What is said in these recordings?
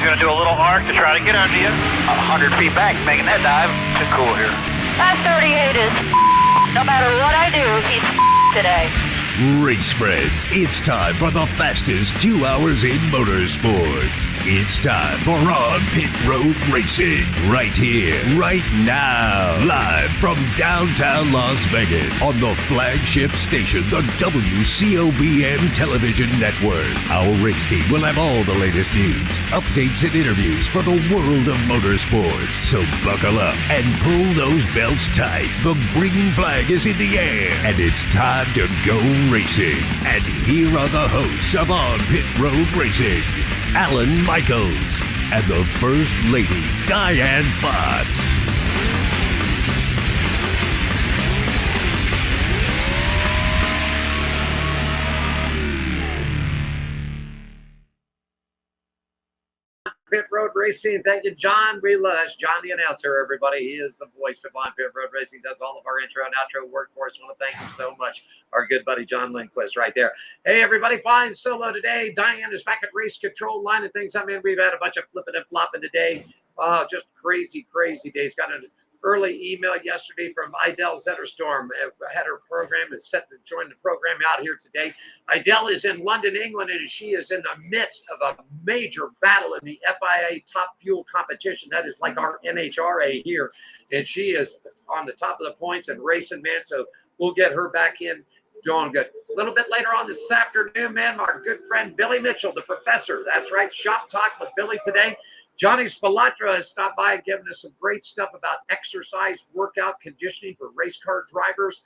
He's going to do a little arc to try to get under you. 100 feet back, making that dive. Too cool here. That 38 is no matter what I do, he's today. Race friends, it's time for the fastest 2 hours in motorsports. It's time for On Pit Road Racing, right here, right now, live from downtown Las Vegas on the flagship station, the WCOBM Television Network. Our race team will have all the latest news, updates, and interviews for the world of motorsports. So buckle up and pull those belts tight. The green flag is in the air, and it's time to go racing. And here are the hosts of On Pit Road Racing, Alan Michaels and the First Lady, Diane Fox. Pit Road Racing. Thank you, John. That's John the announcer, everybody. He is the voice of On Pit Road Racing, does all of our intro and outro work for us. I want to thank him so much. Our good buddy, John Lindquist, right there. Hey, everybody, flying solo today. Diane is back at race control, lining things up. We've had a bunch of flipping and flopping today. Just crazy, crazy days. Got an early email yesterday from Idel Zetterstorm. Had her program is set to join the program out here today. Idel is in London, England, and she is in the midst of a major battle in the FIA Top Fuel competition. That is like our NHRA here. And she is on the top of the points and racing, man. So we'll get her back in doing good. A little bit later on this afternoon, man, our good friend Billy Mitchell, the professor. That's right, Shop Talk with Billy today. Johnny Spilatra has stopped by and given us some great stuff about exercise, workout, conditioning for race car drivers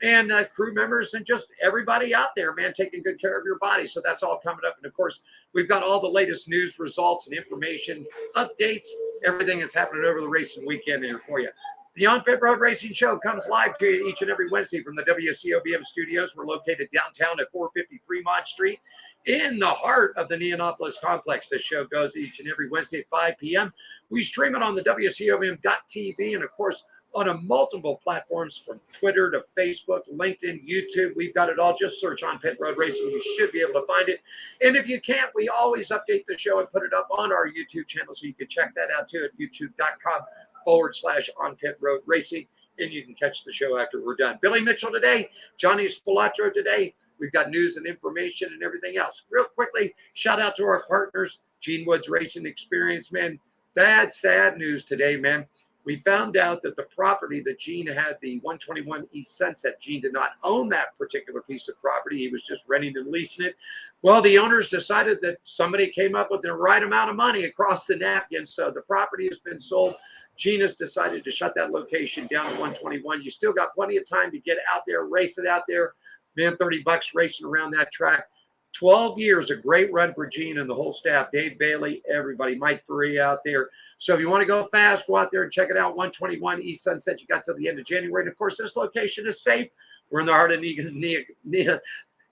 and crew members and just everybody out there, man, taking good care of your body. So that's all coming up. And, of course, we've got all the latest news, results, and information, updates, everything that's happening over the racing weekend here for you. The On Pit Road Racing Show comes live to you each and every Wednesday from the WCOBM studios. We're located downtown at 450 Fremont Street, in the heart of the Neonopolis complex. This show goes each and every Wednesday at 5 p.m. We stream it on the WCOBM.tv and, of course, on a multiple platforms from Twitter to Facebook, LinkedIn, YouTube. We've got it all. Just search On Pit Road Racing. You should be able to find it. And if you can't, we always update the show and put it up on our YouTube channel, so you can check that out too at youtube.com/On Pit Road Racing. And you can catch the show after we're done. Billy Mitchell today, Johnny Spilatra today. We've got news and information and everything else. Real quickly, shout out to our partners, Gene Woods Racing Experience, man. Bad, sad news today, man. We found out that the property that Gene had, the 121 East Sunset, Gene did not own that particular piece of property. He was just renting and leasing it. Well, the owners decided that somebody came up with the right amount of money across the napkin, so the property has been sold. Gene has decided to shut that location down to 121. You still got plenty of time to get out there, race it out there. Man, $30 racing around that track. 12 years, a great run for Gene and the whole staff. Dave Bailey, everybody, Mike Ferree out there. So if you want to go fast, go out there and check it out. 121 East Sunset. You got till the end of January. And, of course, this location is safe. We're in the heart of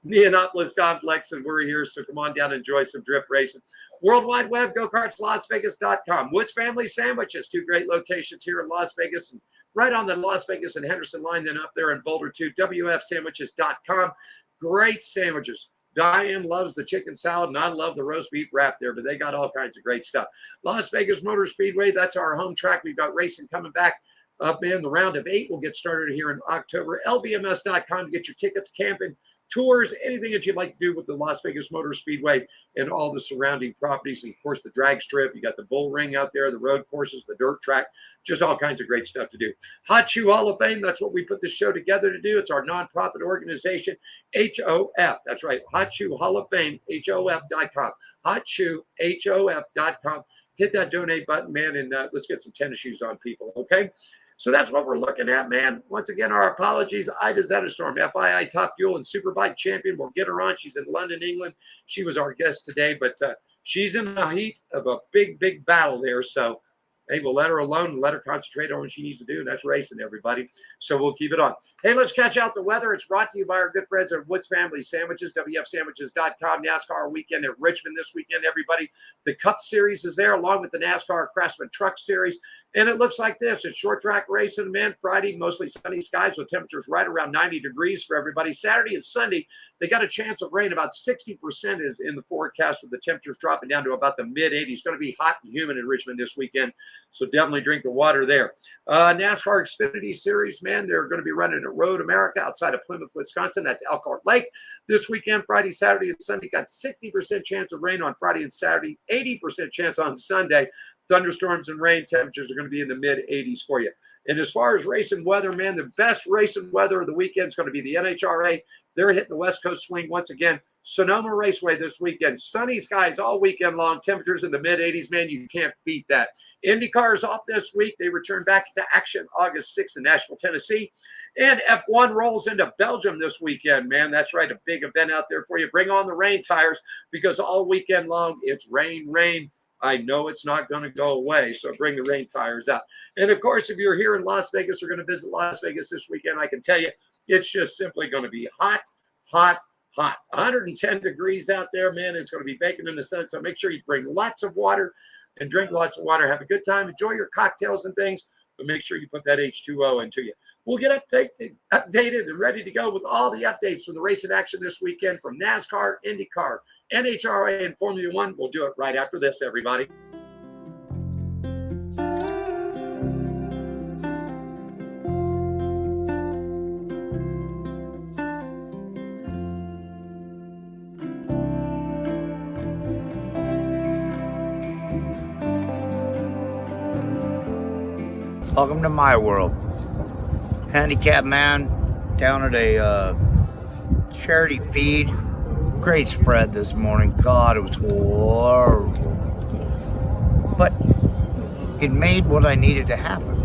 Neonopolis complex, and we're here. So come on down and enjoy some drip racing. World Wide Web, GoKartsLasVegas.com. Woods Family Sandwiches, 2 great locations here in Las Vegas, and right on the Las Vegas and Henderson line, then up there in Boulder, too. WFSandwiches.com. Great sandwiches. Diane loves the chicken salad, and I love the roast beef wrap there, but they got all kinds of great stuff. Las Vegas Motor Speedway, that's our home track. We've got racing coming back up in the round of 8. We'll get started here in October. LVMS.com to get your tickets, camping, tours, anything that you'd like to do with the Las Vegas Motor Speedway and all the surrounding properties. And, of course, the drag strip. You got the bull ring out there, the road courses, the dirt track, just all kinds of great stuff to do. Hot Shoe Hall of Fame, that's what we put this show together to do. It's our nonprofit organization, HOF. That's right, Hot Shoe Hall of Fame, HOF.com. Hot Shoe, HOF.com. Hit that donate button, man, and let's get some tennis shoes on people, okay? So that's what we're looking at, man. Once again, our apologies. Ida Zetterstorm, FIA Top Fuel and Superbike champion. We'll get her on. She's in London, England. She was our guest today, but she's in the heat of a big, big battle there. So, hey, we'll let her alone and let her concentrate on what she needs to do, and that's racing, everybody. So we'll keep it on. Hey, let's catch out the weather. It's brought to you by our good friends at Woods Family Sandwiches, WFSandwiches.com. NASCAR weekend at Richmond this weekend, everybody. The Cup Series is there, along with the NASCAR Craftsman Truck Series. And it looks like this. It's short track racing, man. Friday, mostly sunny skies with temperatures right around 90 degrees for everybody. Saturday and Sunday, they got a chance of rain. About 60% is in the forecast, with the temperatures dropping down to about the mid-80s. It's going to be hot and humid in Richmond this weekend, so definitely drink the water there. NASCAR Xfinity Series, man, they're going to be running at Road America outside of Plymouth, Wisconsin. That's Elkhart Lake. This weekend, Friday, Saturday, and Sunday, got 60% chance of rain on Friday and Saturday, 80% chance on Sunday. Thunderstorms and rain, temperatures are going to be in the mid-80s for you. And as far as racing weather, man, the best racing weather of the weekend is going to be the NHRA. They're hitting the West Coast swing once again. Sonoma Raceway this weekend. Sunny skies all weekend long. Temperatures in the mid-80s, man. You can't beat that. IndyCar is off this week. They return back to action August 6th in Nashville, Tennessee. And F1 rolls into Belgium this weekend, man. That's right, a big event out there for you. Bring on the rain tires, because all weekend long it's rain, rain. I know it's not going to go away, so bring the rain tires out. And, of course, if you're here in Las Vegas or going to visit Las Vegas this weekend, I can tell you it's just simply going to be hot, hot, hot. 110 degrees out there, man. It's going to be baking in the sun, so make sure you bring lots of water and drink lots of water. Have a good time. Enjoy your cocktails and things, but make sure you put that H2O into you. We'll get updated and ready to go with all the updates from the racing action this weekend from NASCAR, IndyCar, NHRA, and Formula One. We'll do it right after this, everybody. Welcome to my world. Handicap man down at a charity feed. Great spread this morning. God, it was horrible. But it made what I needed to happen.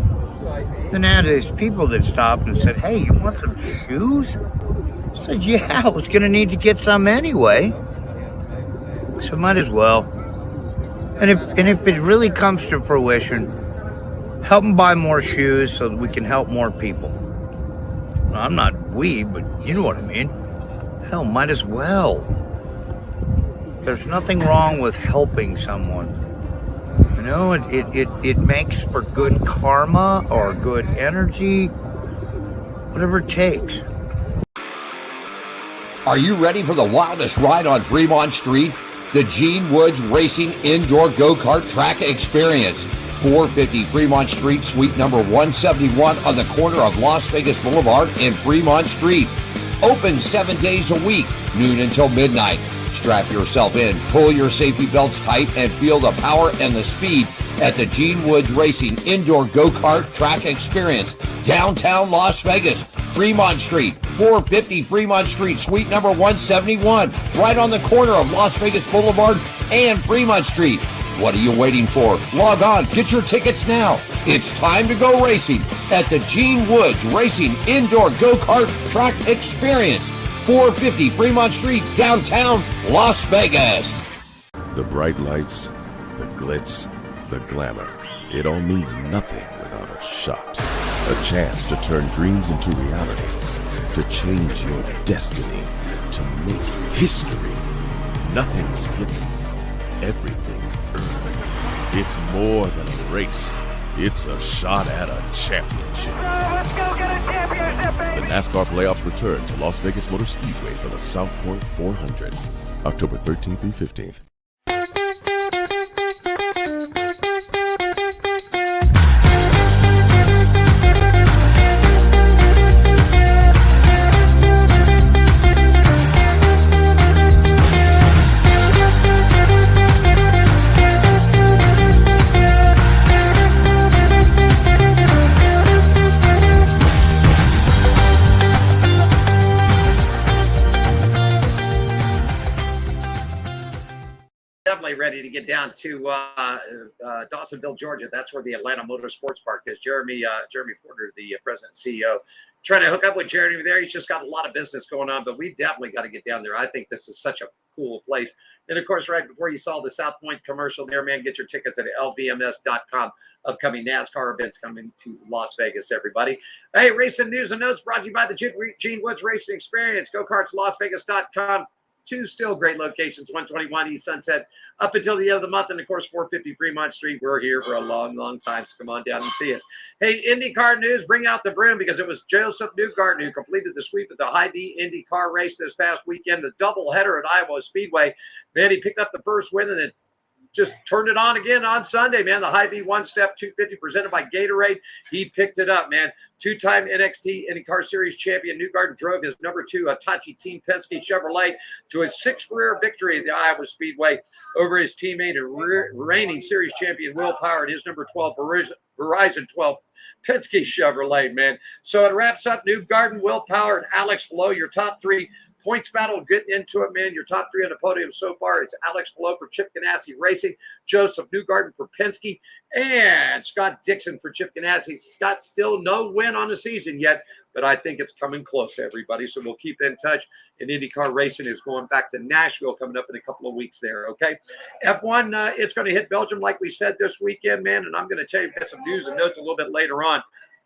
Then I had these people that stopped and said, "Hey, you want some shoes?" I said, "Yeah, I was going to need to get some anyway. So might as well." And if it really comes to fruition, help them buy more shoes so that we can help more people. Well, I'm not but you know what I mean. Hell, might as well. There's nothing wrong with helping someone. You know, it makes for good karma or good energy, whatever it takes. Are you ready for the wildest ride on Fremont Street? The Gene Woods Racing Indoor Go-Kart Track Experience. 450 Fremont Street, suite number 171 on the corner of Las Vegas Boulevard and Fremont Street. Open 7 days a week, noon until midnight. Strap yourself in, pull your safety belts tight, and feel the power and the speed at the Gene Woods Racing Indoor Go-Kart Track Experience, downtown Las Vegas, Fremont Street, 450 Fremont Street, suite number 171, right on the corner of Las Vegas Boulevard and Fremont Street. What are you waiting for? Log on, get your tickets now. It's time to go racing at the Gene Woods Racing Indoor Go-Kart Track Experience, 450 Fremont Street, downtown Las Vegas. The bright lights, the glitz, the glamour. It all means nothing without a shot. A chance to turn dreams into reality. To change your destiny. To make history. Nothing's given. Everything earned. It's more than a race. It's a shot at a championship. Let's go get a championship, baby! The NASCAR playoffs return to Las Vegas Motor Speedway for the South Point 400, October 13th through 15th. Ready to get down to Dawsonville, Georgia. That's where the Atlanta Motorsports Park is. Jeremy Porter, the president and CEO, trying to hook up with Jeremy there. He's just got a lot of business going on, but we definitely got to get down there. I think this is such a cool place. And of course, right before you saw the South Point commercial there, man, get your tickets at lvms.com. Upcoming NASCAR events coming to Las Vegas, everybody. Hey, racing news and notes brought to you by the Gene Woods Racing Experience. GoKartsLasVegas.com. 2 still great locations, 121 East Sunset up until the end of the month. And, of course, 450 Fremont Street. We're here for a long, long time, so come on down and see us. Hey, IndyCar news, bring out the brim, because it was Joseph Newgarden who completed the sweep at the Hy-Vee IndyCar race this past weekend, the doubleheader at Iowa Speedway. Man, he picked up the first win and then just turned it on again on Sunday, man. The Hy-Vee one-step 250 presented by Gatorade. He picked it up, man. 2-time NXT IndyCar Series champion Newgarden drove his number 2 Hitachi Team Penske Chevrolet to his 6th career victory at the Iowa Speedway over his teammate and reigning series champion Will Power and his number 12 Verizon 12 Penske Chevrolet, man. So it wraps up Newgarden, Will Power, and Alex Below, your top 3 points battle, getting into it, man. Your top 3 on the podium so far. It's Alex Below for Chip Ganassi Racing, Joseph Newgarden for Penske, and Scott Dixon for Chip Ganassi. Scott still no win on the season yet, but I think it's coming close, everybody. So we'll keep in touch. And IndyCar Racing is going back to Nashville coming up in a couple of weeks there, okay? F1, it's going to hit Belgium like we said this weekend, man, and I'm going to tell you about some news and notes a little bit later on.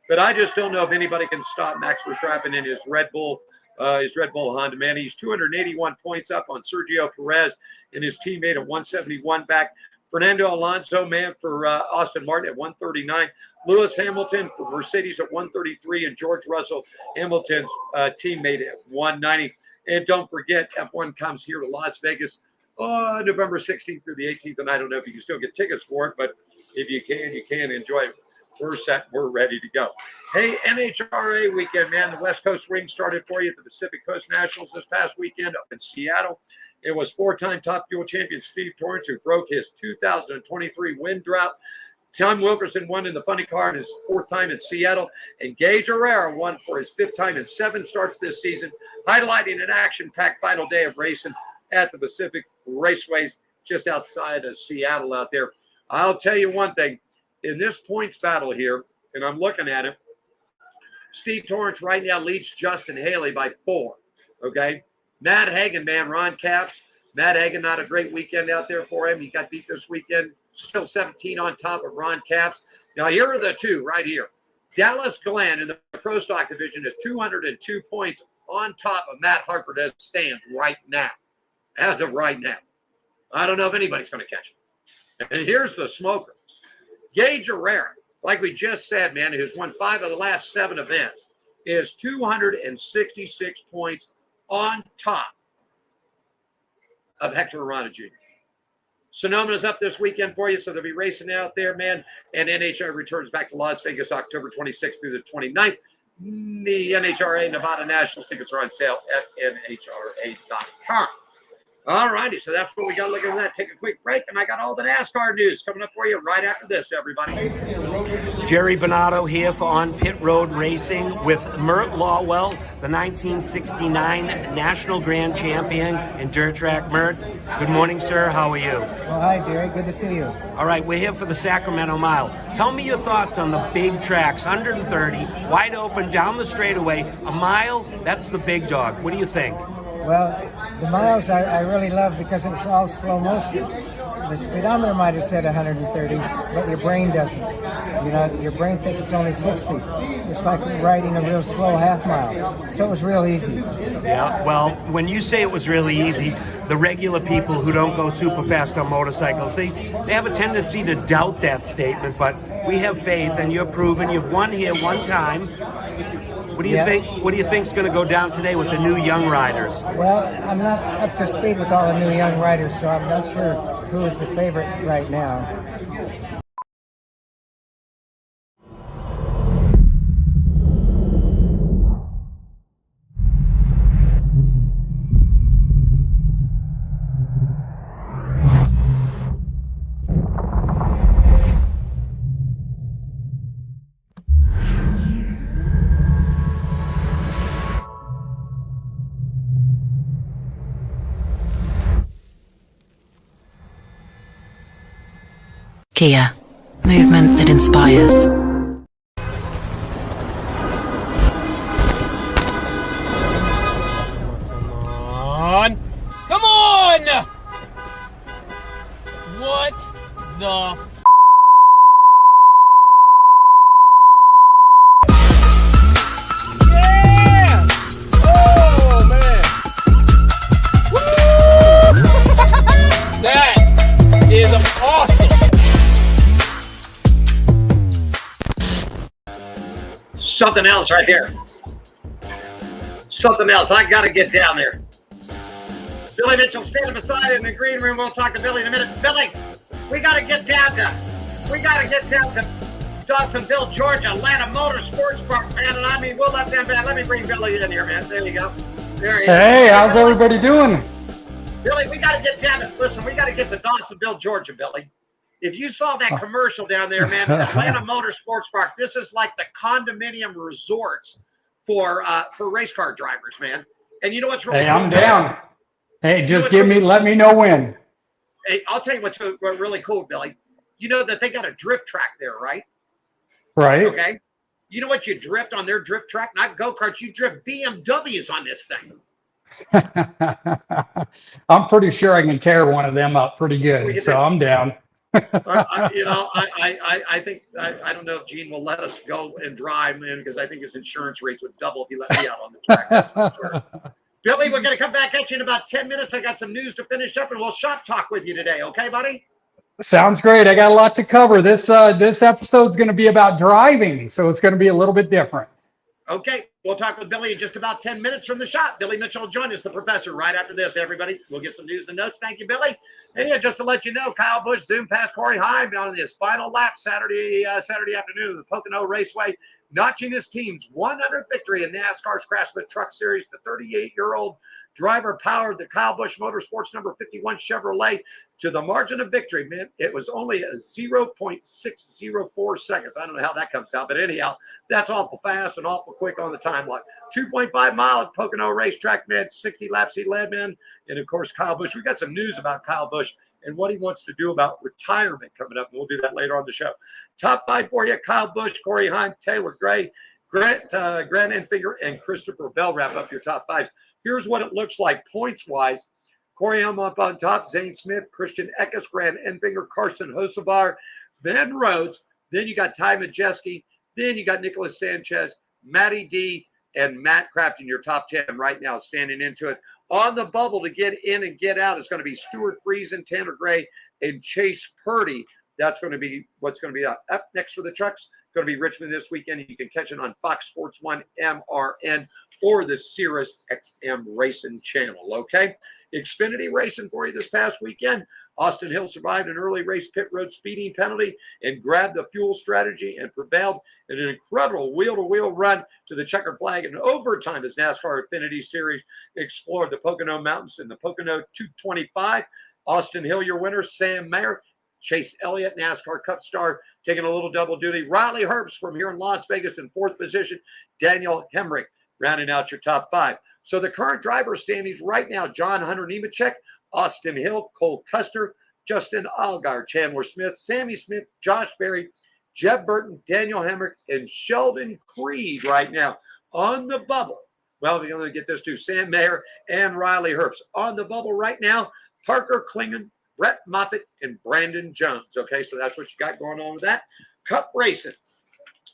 But I just don't know if anybody can stop Max Verstappen in his Red Bull Honda, man. He's 281 points up on Sergio Perez and his teammate at 171 back. Fernando Alonso, man, for Aston Martin at 139. Lewis Hamilton for Mercedes at 133. And George Russell, Hamilton's teammate at 190. And don't forget, F1 comes here to Las Vegas November 16th through the 18th. And I don't know if you can still get tickets for it, but if you can enjoy it. We're set. We're ready to go. Hey, NHRA weekend, man. The West Coast Swing started for you at the Pacific Coast Nationals this past weekend up in Seattle. It was 4-time Top Fuel champion Steve Torrence who broke his 2023 win drought. Tom Wilkerson won in the funny car in his 4th time in Seattle. And Gage Herrera won for his 5th time in 7 starts this season, highlighting an action-packed final day of racing at the Pacific Raceways just outside of Seattle out there. I'll tell you one thing. In this points battle here, and I'm looking at it, Steve Torrence right now leads Justin Haley by 4, okay? Matt Hagan, man, Ron Capps. Matt Hagan, not a great weekend out there for him. He got beat this weekend. Still 17 on top of Ron Capps. Now, here are the 2 right here. Dallas Glenn in the Pro Stock division is 202 points on top of Matt Harper as it stands right now, as of right now. I don't know if anybody's going to catch him. And here's the smoker. Gage Herrera, like we just said, man, who's won 5 of the last 7 events, is 266 points on top of Hector Arana Jr. Sonoma's up this weekend for you, so they'll be racing out there, man. And NHRA returns back to Las Vegas October 26th through the 29th. The NHRA Nevada Nationals tickets are on sale at NHRA.com. All righty, so that's what we got looking at that. Take a quick break, and I got all the NASCAR news coming up for you right after this, everybody. Jerry Bonato here for On Pit Road Racing with Mert Lawwell, the 1969 National Grand Champion in dirt track. Mert, good morning, sir. How are you? Well, hi, Jerry. Good to see you. All right, we're here for the Sacramento Mile. Tell me your thoughts on the big tracks, 130, wide open, down the straightaway. A mile, that's the big dog. What do you think? Well, the miles I really love because it's all slow motion. The speedometer might have said 130, but your brain doesn't. You know, your brain thinks it's only 60. It's like riding a real slow half mile. So it was real easy. Yeah, well, when you say it was really easy, the regular people who don't go super fast on motorcycles, they have a tendency to doubt that statement, but we have faith, and you're proven. You've won here one time. What do you think? What do you think's going to go down today with the new young riders? Well, I'm not up to speed with all the new young riders, so I'm not sure who is the favorite right now. Kia, movement that inspires. Come on! the Yeah! Oh, man. Woo! that is awesome. Something else right here. Something else. I got to get down there. Billy Mitchell standing beside it in the green room. We'll talk to Billy in a minute. Billy, we got to get down to Dawsonville, Georgia, Atlanta Motorsports Park, man. And I mean, we'll let them back. Let me bring Billy in here, man. There you go. There he is. Hey, how's everybody doing? Billy, we got to get down to, listen, we got to get to Dawsonville, Georgia, Billy. If you saw that commercial down there, man, Atlanta Motorsports Park, this is like the condominium resorts for race car drivers, man. And you know what's really Hey, cool? I'm down. Hey, just really, let me know when. Hey, I'll tell you what's really cool, Billy. You know that they got a drift track there, right? Right. Okay. You know what you drift on their drift track? Not go-karts. You drift BMWs on this thing. I'm pretty sure I can tear one of them up pretty good, so I'm down. I think I don't know if Gene will let us go and drive, man, because I think his insurance rates would double if he let me out on the track. That's for sure. Billy, we're going to come back at you in about 10 minutes. I got some news to finish up, and we'll shop talk with you today. Okay, buddy? Sounds great. I got a lot to cover. This episode's going to be about driving, so it's going to be a little bit different. Okay, we'll talk with Billy in just about 10 minutes from the shop. Billy Mitchell will join us, the professor, right after this, everybody. We'll get some news and notes. Thank you, Billy. And yeah, just to let you know, Kyle Busch zoomed past Corey Heim on his final lap Saturday afternoon of the Pocono Raceway, notching his team's 100th victory in NASCAR's Craftsman Truck Series. The 38-year-old driver powered the Kyle Busch Motorsports number 51 Chevrolet to the margin of victory, man. It was only a 0.604 seconds. I don't know how that comes out, but anyhow, that's awful fast and awful quick on the time lock. 2.5 mile at Pocono Racetrack, man. 60 laps he led, man. And of course, Kyle Busch. We got some news about Kyle Busch and what he wants to do about retirement coming up. We'll do that later on the show. Top five for you: Kyle Busch, Corey Heim, Taylor Gray, Grant Enfinger, and Christopher Bell wrap up your top fives. Here's what it looks like points-wise. Corey Heim up on top, Zane Smith, Christian Eckes, Grant Enfinger, Carson Hocevar, Ben Rhodes. Then you got Ty Majeski. Then you got Nicholas Sanchez, Matty D, and Matt Craft in your top 10 right now, standing into it. On the bubble to get in and get out is going to be Stuart Friesen, Tanner Gray, and Chase Purdy. That's going to be what's going to be up next for the trucks. Going to be Richmond this weekend. You can catch it on Fox Sports 1 MRN or the Sirius XM Racing channel, okay? Xfinity Racing for you this past weekend. Austin Hill survived an early race pit road speeding penalty and grabbed the fuel strategy and prevailed in an incredible wheel-to-wheel run to the checkered flag in overtime as NASCAR Xfinity Series explored the Pocono Mountains in the Pocono 225. Austin Hill, your winner. Sam Mayer, Chase Elliott, NASCAR Cup star, taking a little double duty. Riley Herbst from here in Las Vegas in fourth position. Daniel Hemrick rounding out your top five. So the current driver standings right now: John Hunter Nemechek, Austin Hill, Cole Custer, Justin Allgaier, Chandler Smith, Sammy Smith, Josh Berry, Jeb Burton, Daniel Hemrick, and Sheldon Creed right now on the bubble. Well, we're going to get this to Sam Mayer and Riley Herbst on the bubble right now. Parker Klingon, Brett Moffitt, and Brandon Jones. Okay, so that's what you got going on with that. Cup racing,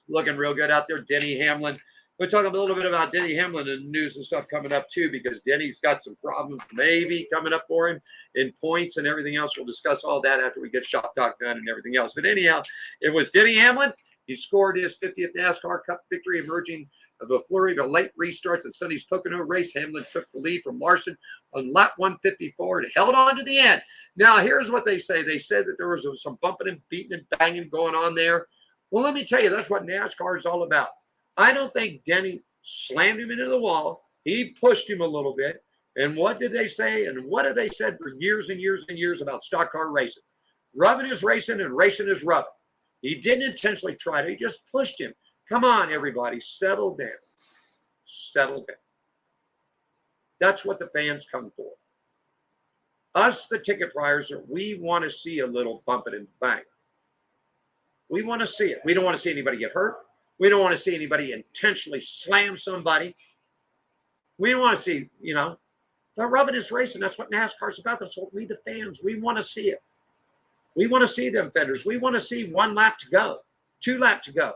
looking real good out there. Denny Hamlin. We'll talk a little bit about Denny Hamlin and news and stuff coming up too, because Denny's got some problems maybe coming up for him in points and everything else. We'll discuss all that after we get Shop Talk done and everything else. But anyhow, it was Denny Hamlin. He scored his 50th NASCAR Cup victory, emerging of a flurry of late restarts at Sunday's Pocono race. Hamlin took the lead from Larson on lap 154 and held on to the end. Now, here's what they say. They said that there was some bumping and beating and banging going on there. Well, let me tell you, that's what NASCAR is all about. I don't think Denny slammed him into the wall. He pushed him a little bit. And what did they say? And what have they said for years and years and years about stock car racing? Rubbing is racing and racing is rubbing. He didn't intentionally try to. He just pushed him. Come on, everybody. Settle down. Settle down. That's what the fans come for. Us, the ticket buyers, we want to see a little bumping and bang. We want to see it. We don't want to see anybody get hurt. We don't want to see anybody intentionally slam somebody. We don't want to see, but rubbing is racing. That's what NASCAR's about. That's what we, the fans, we want to see it. We want to see them fenders. We want to see 1 lap to go, 2 lap to go.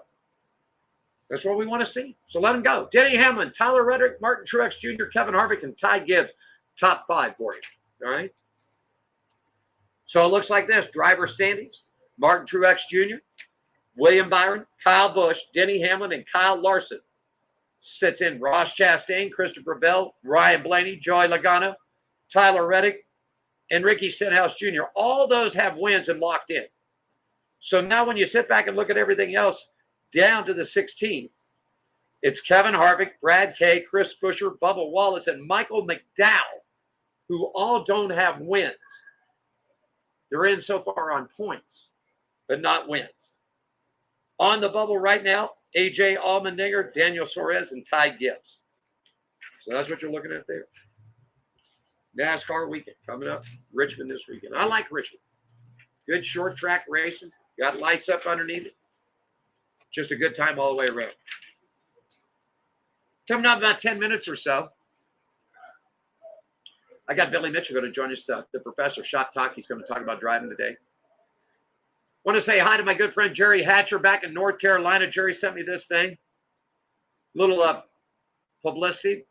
That's what we want to see. So let them go. Denny Hamlin, Tyler Reddick, Martin Truex Jr., Kevin Harvick, and Ty Gibbs. Top 5 for you. All right. So it looks like this. Driver standings. Martin Truex Jr., William Byron, Kyle Busch, Denny Hamlin, and Kyle Larson. Sits in Ross Chastain, Christopher Bell, Ryan Blaney, Joey Logano, Tyler Reddick, and Ricky Stenhouse Jr. All those have wins and locked in. So now when you sit back and look at everything else down to the 16, it's Kevin Harvick, Brad Kay, Chris Buescher, Bubba Wallace, and Michael McDowell, who all don't have wins. They're in so far on points, but not wins. On the bubble right now, AJ Allmendinger, Daniel Suarez, and Ty Gibbs. So that's what you're looking at there. NASCAR weekend coming up. Richmond this weekend. I like Richmond. Good short track racing. Got lights up underneath it. Just a good time all the way around. Coming up about 10 minutes or so, I got Billy Mitchell going to join us, the professor, Shop Talk. He's going to talk about driving today. Want to say hi to my good friend Jerry Hatcher back in North Carolina. Jerry sent me this thing. Little publicity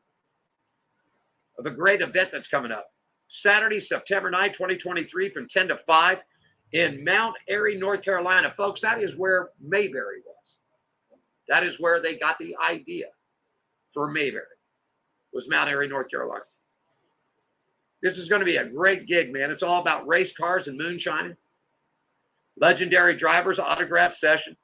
of a great event that's coming up. Saturday, September 9, 2023 from 10 to 5 in Mount Airy, North Carolina. Folks, that is where Mayberry was. That is where they got the idea for Mayberry. Was Mount Airy, North Carolina. This is going to be a great gig, man. It's all about race cars and moonshining. Legendary drivers autograph session.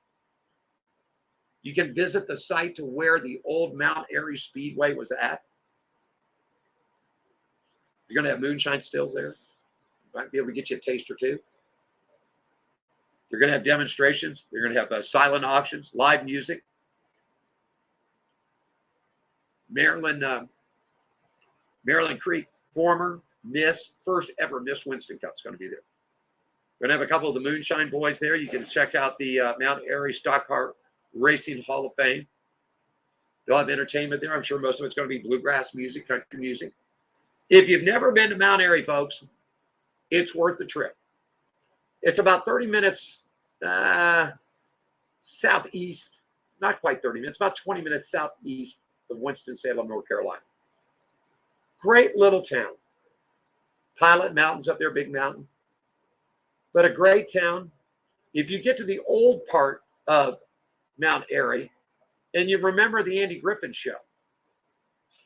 You can visit the site to where the old Mount Airy Speedway was at. You're going to have moonshine stills there. Might be able to get you a taste or two. You're going to have demonstrations. You're going to have silent auctions, live music. Maryland Creek, former first ever Miss Winston Cup is going to be there. We're going to have a couple of the Moonshine Boys there. You can check out the Mount Airy Stock Car Racing Hall of Fame. They'll have entertainment there. I'm sure most of it's going to be bluegrass music, country music. If you've never been to Mount Airy, folks, it's worth the trip. It's about 30 minutes southeast, not quite 30 minutes, about 20 minutes southeast of Winston-Salem, North Carolina. Great little town. Pilot Mountain's up there, big mountain. But a great town. If you get to the old part of Mount Airy and you remember the Andy Griffin show,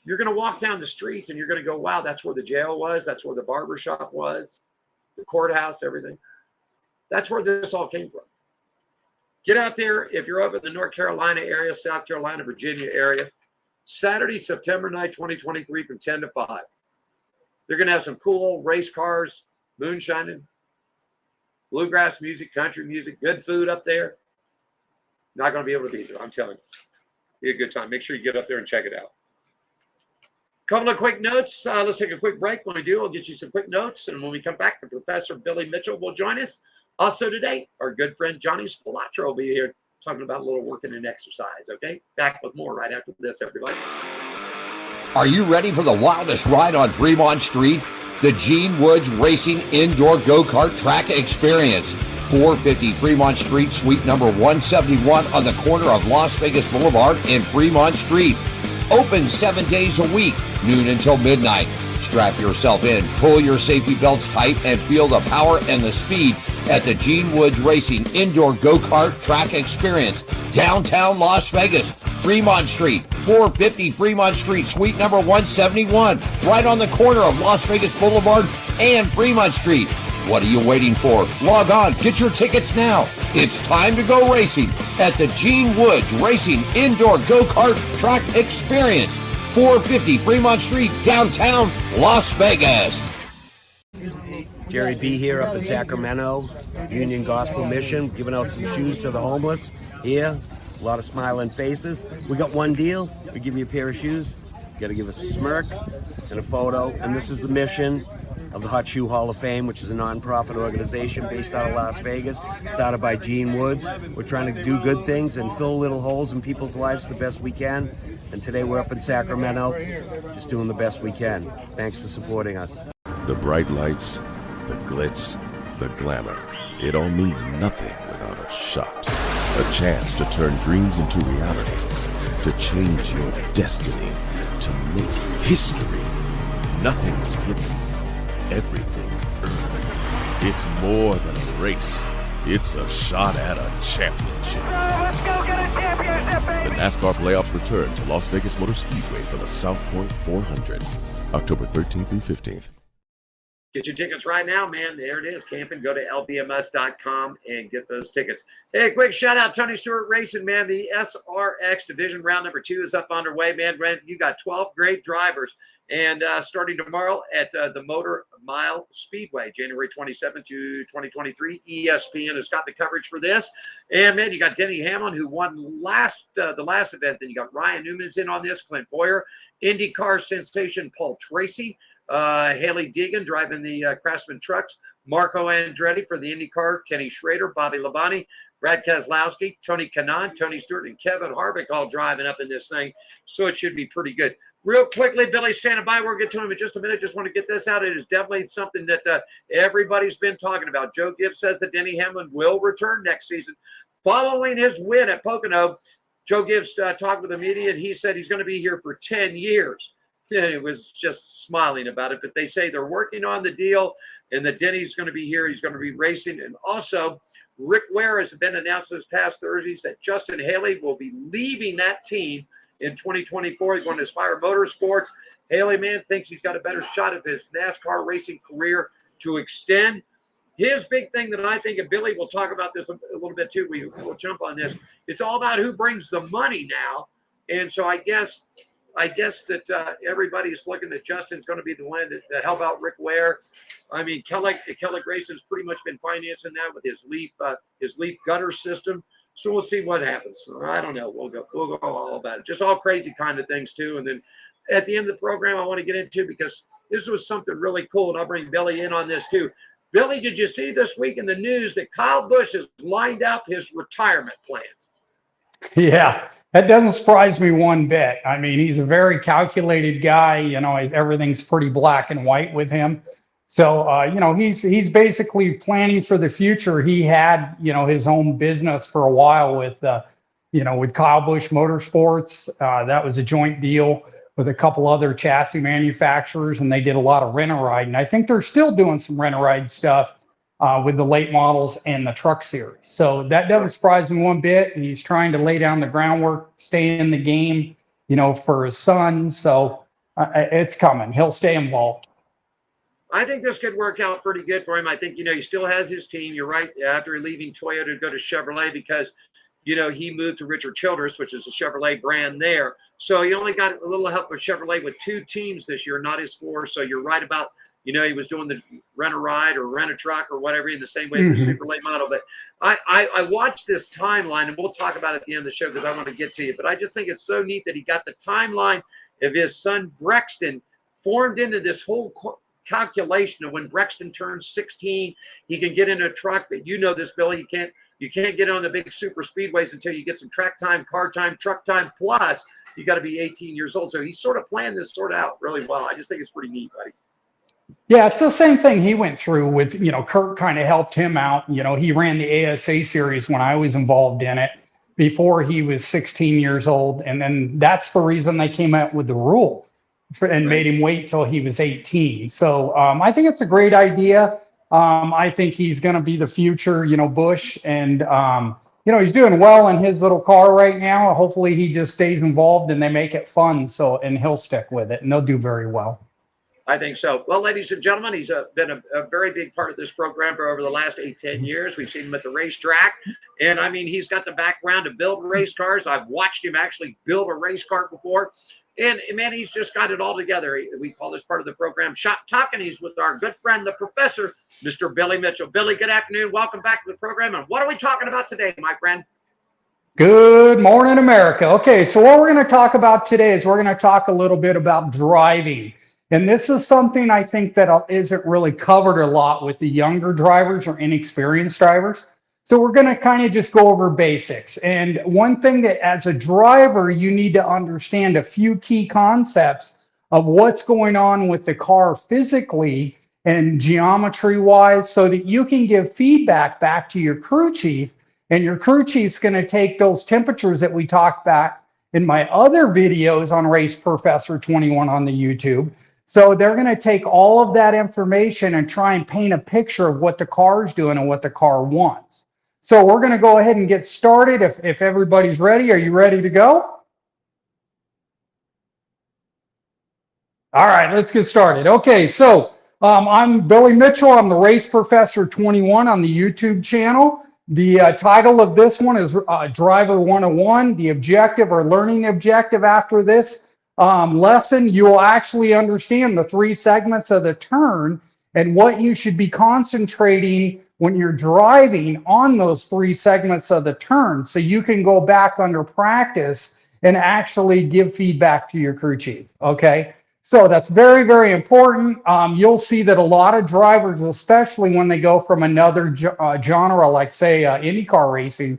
you're going to walk down the streets and you're going to go, wow, that's where the jail was. That's where the barber shop was, the courthouse, everything. That's where this all came from. Get out there if you're up in the North Carolina area, South Carolina, Virginia area. Saturday, September 9, 2023 from 10 to 5. They're going to have some cool old race cars, moonshining, bluegrass music, country music, good food up there. Not going to be able to be there, I'm telling you. Be a good time. Make sure you get up there and check it out. Couple of quick notes. Let's take a quick break. When we do, I'll get you some quick notes. And when we come back, Professor Billy Mitchell will join us. Also today, our good friend Johnny Spilotro will be here talking about a little working and exercise, okay? Back with more right after this, everybody. Are you ready for the wildest ride on Fremont Street? The Gene Woods Racing Indoor Go-Kart Track Experience. 450 Fremont Street, suite number 171 on the corner of Las Vegas Boulevard and Fremont Street. Open 7 days a week, noon until midnight. Strap yourself in, pull your safety belts tight, and feel the power and the speed at the Gene Woods Racing Indoor Go-Kart Track Experience, downtown Las Vegas, Fremont Street, 450 Fremont Street, suite number 171, right on the corner of Las Vegas Boulevard and Fremont Street. What are you waiting for? Log on, get your tickets now. It's time to go racing at the Gene Woods Racing Indoor Go-Kart Track Experience, 450 Fremont Street, downtown Las Vegas. Jerry B. here up in Sacramento, Union Gospel Mission, giving out some shoes to the homeless here. A lot of smiling faces. We got one deal. We give you a pair of shoes. You got to give us a smirk and a photo. And this is the mission of the Hot Shoe Hall of Fame, which is a non-profit organization based out of Las Vegas, started by Gene Woods. We're trying to do good things and fill little holes in people's lives the best we can. And today we're up in Sacramento, just doing the best we can. Thanks for supporting us. The bright lights, the glitz, the glamour. It all means nothing without a shot. A chance to turn dreams into reality. To change your destiny. To make history. Nothing's given. Everything earned. It's more than a race. It's a shot at a championship. Let's go get a championship, The baby! NASCAR playoffs return to Las Vegas Motor Speedway for the South Point 400, October 13th through 15th. Get your tickets right now, man. There it is. Camping. Go to lbms.com and get those tickets. Hey, quick shout out, Tony Stewart Racing, man. The SRX Division Round number 2 is up underway, man. You got 12 great drivers. And starting tomorrow at the Motor Mile Speedway, January 27th to 2023. ESPN has got the coverage for this. And, man, you got Denny Hamlin, who won the last event. Then you got Ryan Newman's in on this, Clint Boyer, IndyCar sensation Paul Tracy, Haley Deegan driving the Craftsman trucks, Marco Andretti for the IndyCar, Kenny Schrader, Bobby Labonte, Brad Keselowski, Tony Kanaan, Tony Stewart, and Kevin Harvick all driving up in this thing. So it should be pretty good. Real quickly, Billy's standing by. We'll get to him in just a minute. Just want to get this out. It is definitely something that everybody's been talking about. Joe Gibbs says that Denny Hamlin will return next season. Following his win at Pocono, Joe Gibbs talked with the media, and he said he's going to be here for 10 years. And it was just smiling about it. But they say they're working on the deal, and that Denny's going to be here. He's going to be racing. And also, Rick Ware has been announced this past Thursday that Justin Haley will be leaving that team in 2024. He's going to Aspire Motorsports. Haley, man, thinks he's got a better shot at his NASCAR racing career to extend. His big thing that I think, and Billy will talk about this a little bit too, we'll jump on this. It's all about who brings the money now. And so I guess that everybody's looking at Justin's going to be the one that help out Rick Ware. I mean, Kellogg Grayson's pretty much been financing that with his Leaf gutter system. So we'll see what happens. I don't know. We'll go all about it. Just all crazy kind of things too. And then at the end of the program, I want to get into, because this was something really cool, and I'll bring Billy in on this too. Billy, did you see this week in the news that Kyle Busch has lined up his retirement plans? Yeah, that doesn't surprise me one bit. I mean, he's a very calculated guy. You know, everything's pretty black and white with him. So, you know, he's basically planning for the future. He had, you know, his own business for a while with, you know, with Kyle Busch Motorsports. That was a joint deal with a couple other chassis manufacturers, and they did a lot of rent-a-ride. And I think they're still doing some rent-a-ride stuff with the late models and the truck series. So that doesn't surprise me one bit. And he's trying to lay down the groundwork, stay in the game, you know, for his son. So it's coming. He'll stay involved. I think this could work out pretty good for him. I think, you know, he still has his team. You're right. After leaving Toyota to go to Chevrolet, because, you know, he moved to Richard Childress, which is a Chevrolet brand there. So he only got a little help with Chevrolet with 2 teams this year, not his 4. So you're right about, you know, he was doing the rent-a-ride or rent-a-truck or whatever in the same way with the super late model. But I watched this timeline, and we'll talk about it at the end of the show because I want to get to you. But I just think it's so neat that he got the timeline of his son Brexton formed into this whole calculation of when Brexton turns 16, he can get in a truck. But you know this, Billy, you can't get on the big super speedways until you get some track time, car time, truck time, plus you got to be 18 years old. So he's sort of planned this sort of out really well. I just think it's pretty neat, buddy. Yeah, it's the same thing he went through with, you know, Kurt kind of helped him out. You know, he ran the ASA series when I was involved in it before he was 16 years old. And then that's the reason they came out with the rule and made him wait till he was 18. So I think it's a great idea. I think he's going to be the future, you know, Busch. And, you know, he's doing well in his little car right now. Hopefully he just stays involved and they make it fun. So, and he'll stick with it and they'll do very well. I think so. Well, ladies and gentlemen, he's been a very big part of this program for over the last 8-10 years. We've seen him at the racetrack. And, I mean, he's got the background to build race cars. I've watched him actually build a race car before. And, man, he's just got it all together. We call this part of the program Shop Talk, and he's with our good friend, the professor, Mr. Billy Mitchell. Billy, good afternoon. Welcome back to the program. And what are we talking about today, my friend? Good morning, America. Okay, so what we're going to talk about today is we're going to talk a little bit about driving. And this is something I think that isn't really covered a lot with the younger drivers or inexperienced drivers. So we're going to kind of just go over basics. And one thing that as a driver, you need to understand a few key concepts of what's going on with the car physically and geometry wise, so that you can give feedback back to your crew chief, and your crew chief's going to take those temperatures that we talked about in my other videos on Race Professor 21 on the YouTube. So they're going to take all of that information and try and paint a picture of what the car is doing and what the car wants. So we're going to go ahead and get started. If everybody's ready, are you ready to go? All right, let's get started. Okay, so I'm Billy Mitchell. I'm the Race Professor 21 on the YouTube channel. The title of this one is Driver 101. The objective or learning objective after this lesson, you will actually understand the 3 segments of the turn and what you should be concentrating when you're driving on those 3 segments of the turn, so you can go back under practice and actually give feedback to your crew chief. Okay, so that's very, very important. You'll see that a lot of drivers, especially when they go from another genre, like say IndyCar racing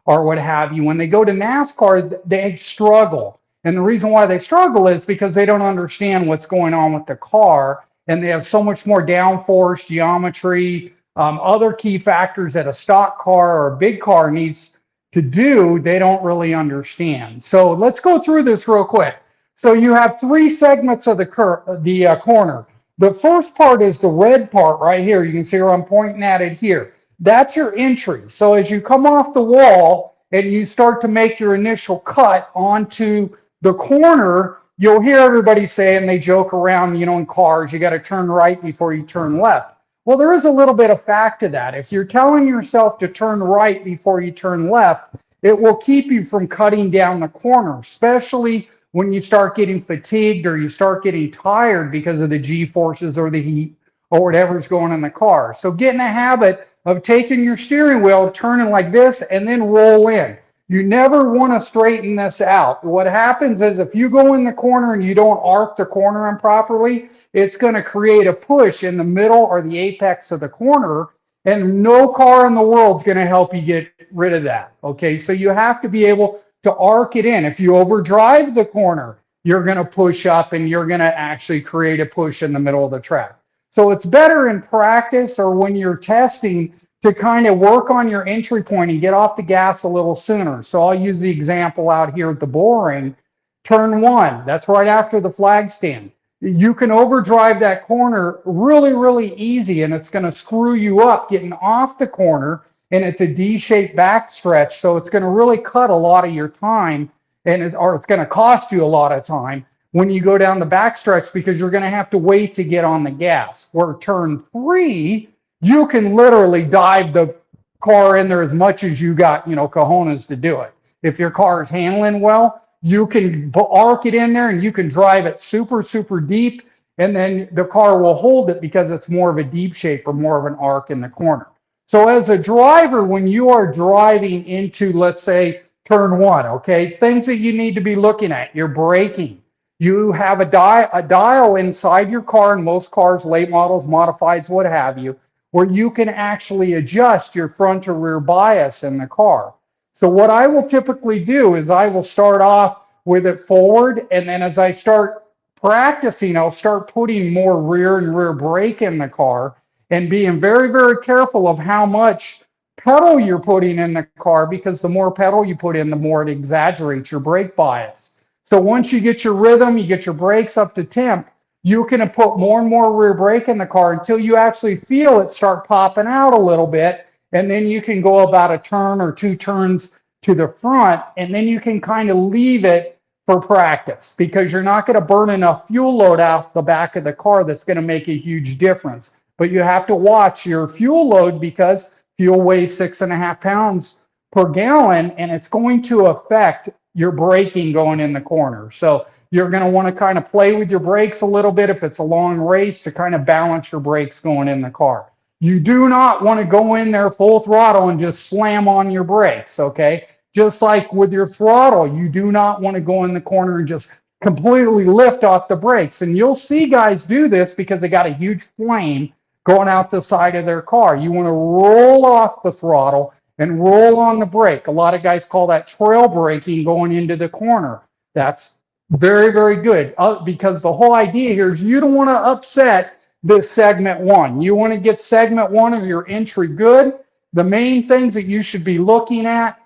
or what have you, when they go to NASCAR, they struggle. And the reason why they struggle is because they don't understand what's going on with the car, and they have so much more downforce, geometry, other key factors that a stock car or a big car needs to do, they don't really understand. So let's go through this real quick. So you have 3 segments of the corner. The first part is the red part right here. You can see where I'm pointing at it here. That's your entry. So as you come off the wall and you start to make your initial cut onto the corner, you'll hear everybody say, and they joke around, you know, in cars, you got to turn right before you turn left. Well, there is a little bit of fact to that. If you're telling yourself to turn right before you turn left, it will keep you from cutting down the corner, especially when you start getting fatigued or you start getting tired because of the G-forces or the heat or whatever's going in the car. So get in a habit of taking your steering wheel, turning like this, and then roll in. You never want to straighten this out. What happens is if you go in the corner and you don't arc the corner in properly, it's going to create a push in the middle or the apex of the corner, and no car in the world is going to help you get rid of that. Okay, so you have to be able to arc it in. If you overdrive the corner, you're going to push up and you're going to actually create a push in the middle of the track. So it's better in practice or when you're testing to kind of work on your entry point and get off the gas a little sooner. So I'll use the example out here at the bullring. Turn 1, that's right after the flag stand. You can overdrive that corner really, really easy, and it's going to screw you up getting off the corner, and it's a D-shaped backstretch, so it's going to really cut a lot of your time, or it's going to cost you a lot of time when you go down the backstretch because you're going to have to wait to get on the gas. Where turn 3, you can literally dive the car in there as much as you got, you know, cojones to do it. If your car is handling well, you can arc it in there and you can drive it super, super deep, and then the car will hold it because it's more of a deep shape or more of an arc in the corner. So as a driver, when you are driving into, let's say, turn 1, okay, things that you need to be looking at, your braking. You have a dial inside your car, in most cars, late models, modifieds, what have you, where you can actually adjust your front or rear bias in the car. So what I will typically do is I will start off with it forward, and then as I start practicing, I'll start putting more rear and rear brake in the car and being very, very careful of how much pedal you're putting in the car, because the more pedal you put in, the more it exaggerates your brake bias. So once you get your rhythm, you get your brakes up to temp, you can put more and more rear brake in the car until you actually feel it start popping out a little bit. And then you can go about a turn or 2 turns to the front, and then you can kind of leave it for practice, because you're not going to burn enough fuel load off the back of the car that's going to make a huge difference. But you have to watch your fuel load, because fuel weighs 6.5 pounds per gallon, and it's going to affect your braking going in the corner. So you're going to want to kind of play with your brakes a little bit if it's a long race to kind of balance your brakes going in the car. You do not want to go in there full throttle and just slam on your brakes, okay? Just like with your throttle, you do not want to go in the corner and just completely lift off the brakes. And you'll see guys do this because they got a huge flame going out the side of their car. You want to roll off the throttle and roll on the brake. A lot of guys call that trail braking going into the corner. That's very, very good, because the whole idea here is you don't want to upset this segment 1. You want to get segment 1 of your entry good. The main things that you should be looking at,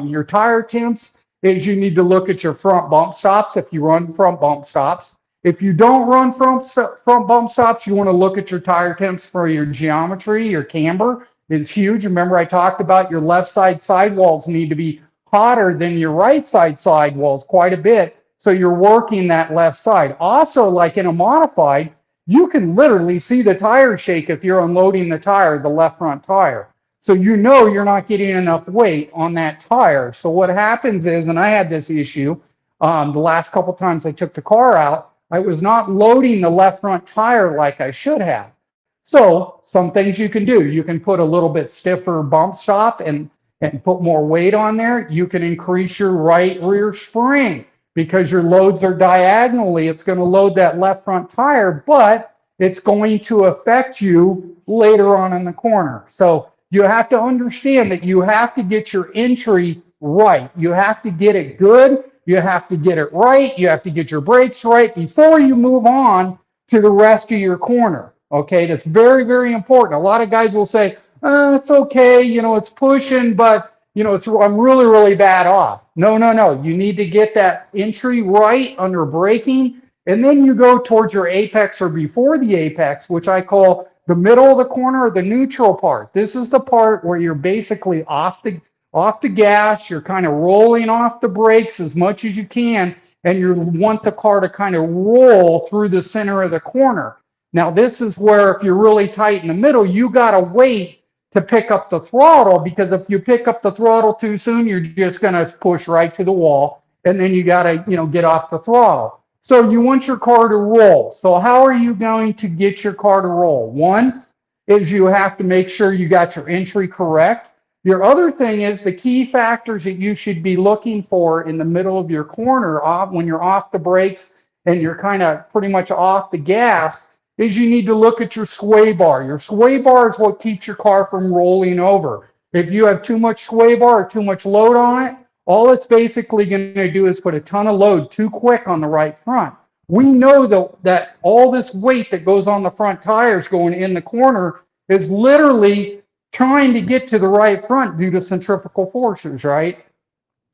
your tire temps, is you need to look at your front bump stops if you run front bump stops. If you don't run front bump stops, you want to look at your tire temps for your geometry. Your camber is huge. Remember, I talked about your left side sidewalls need to be hotter than your right side sidewalls quite a bit. So you're working that left side. Also, like in a modified, you can literally see the tire shake if you're unloading the tire, the left front tire. So you know you're not getting enough weight on that tire. So what happens is, and I had this issue the last couple times I took the car out, I was not loading the left front tire like I should have. So some things you can do. You can put a little bit stiffer bump stop and put more weight on there. You can increase your right rear spring because your loads are diagonally. It's going to load that left front tire, but it's going to affect you later on in the corner. So you have to understand that you have to get your entry right. You have to get it good. You have to get it right. You have to get your brakes right before you move on to the rest of your corner. Okay, that's very, very important. A lot of guys will say, it's okay, you know, it's pushing, but, you know, I'm really, really bad off. No. You need to get that entry right under braking, and then you go towards your apex or before the apex, which I call the middle of the corner or the neutral part. This is the part where you're basically off the gas, you're kind of rolling off the brakes as much as you can, and you want the car to kind of roll through the center of the corner. Now, this is where if you're really tight in the middle, you got to wait to pick up the throttle, because if you pick up the throttle too soon, you're just going to push right to the wall, and then you got to, you know, get off the throttle. So you want your car to roll. So how are you going to get your car to roll? One is you have to make sure you got your entry correct. Your other thing is the key factors that you should be looking for in the middle of your corner when you're off the brakes and you're kind of pretty much off the gas is you need to look at your sway bar. Your sway bar is what keeps your car from rolling over. If you have too much sway bar or too much load on it, all it's basically going to do is put a ton of load too quick on the right front. We know that all this weight that goes on the front tires going in the corner is literally trying to get to the right front due to centrifugal forces, right?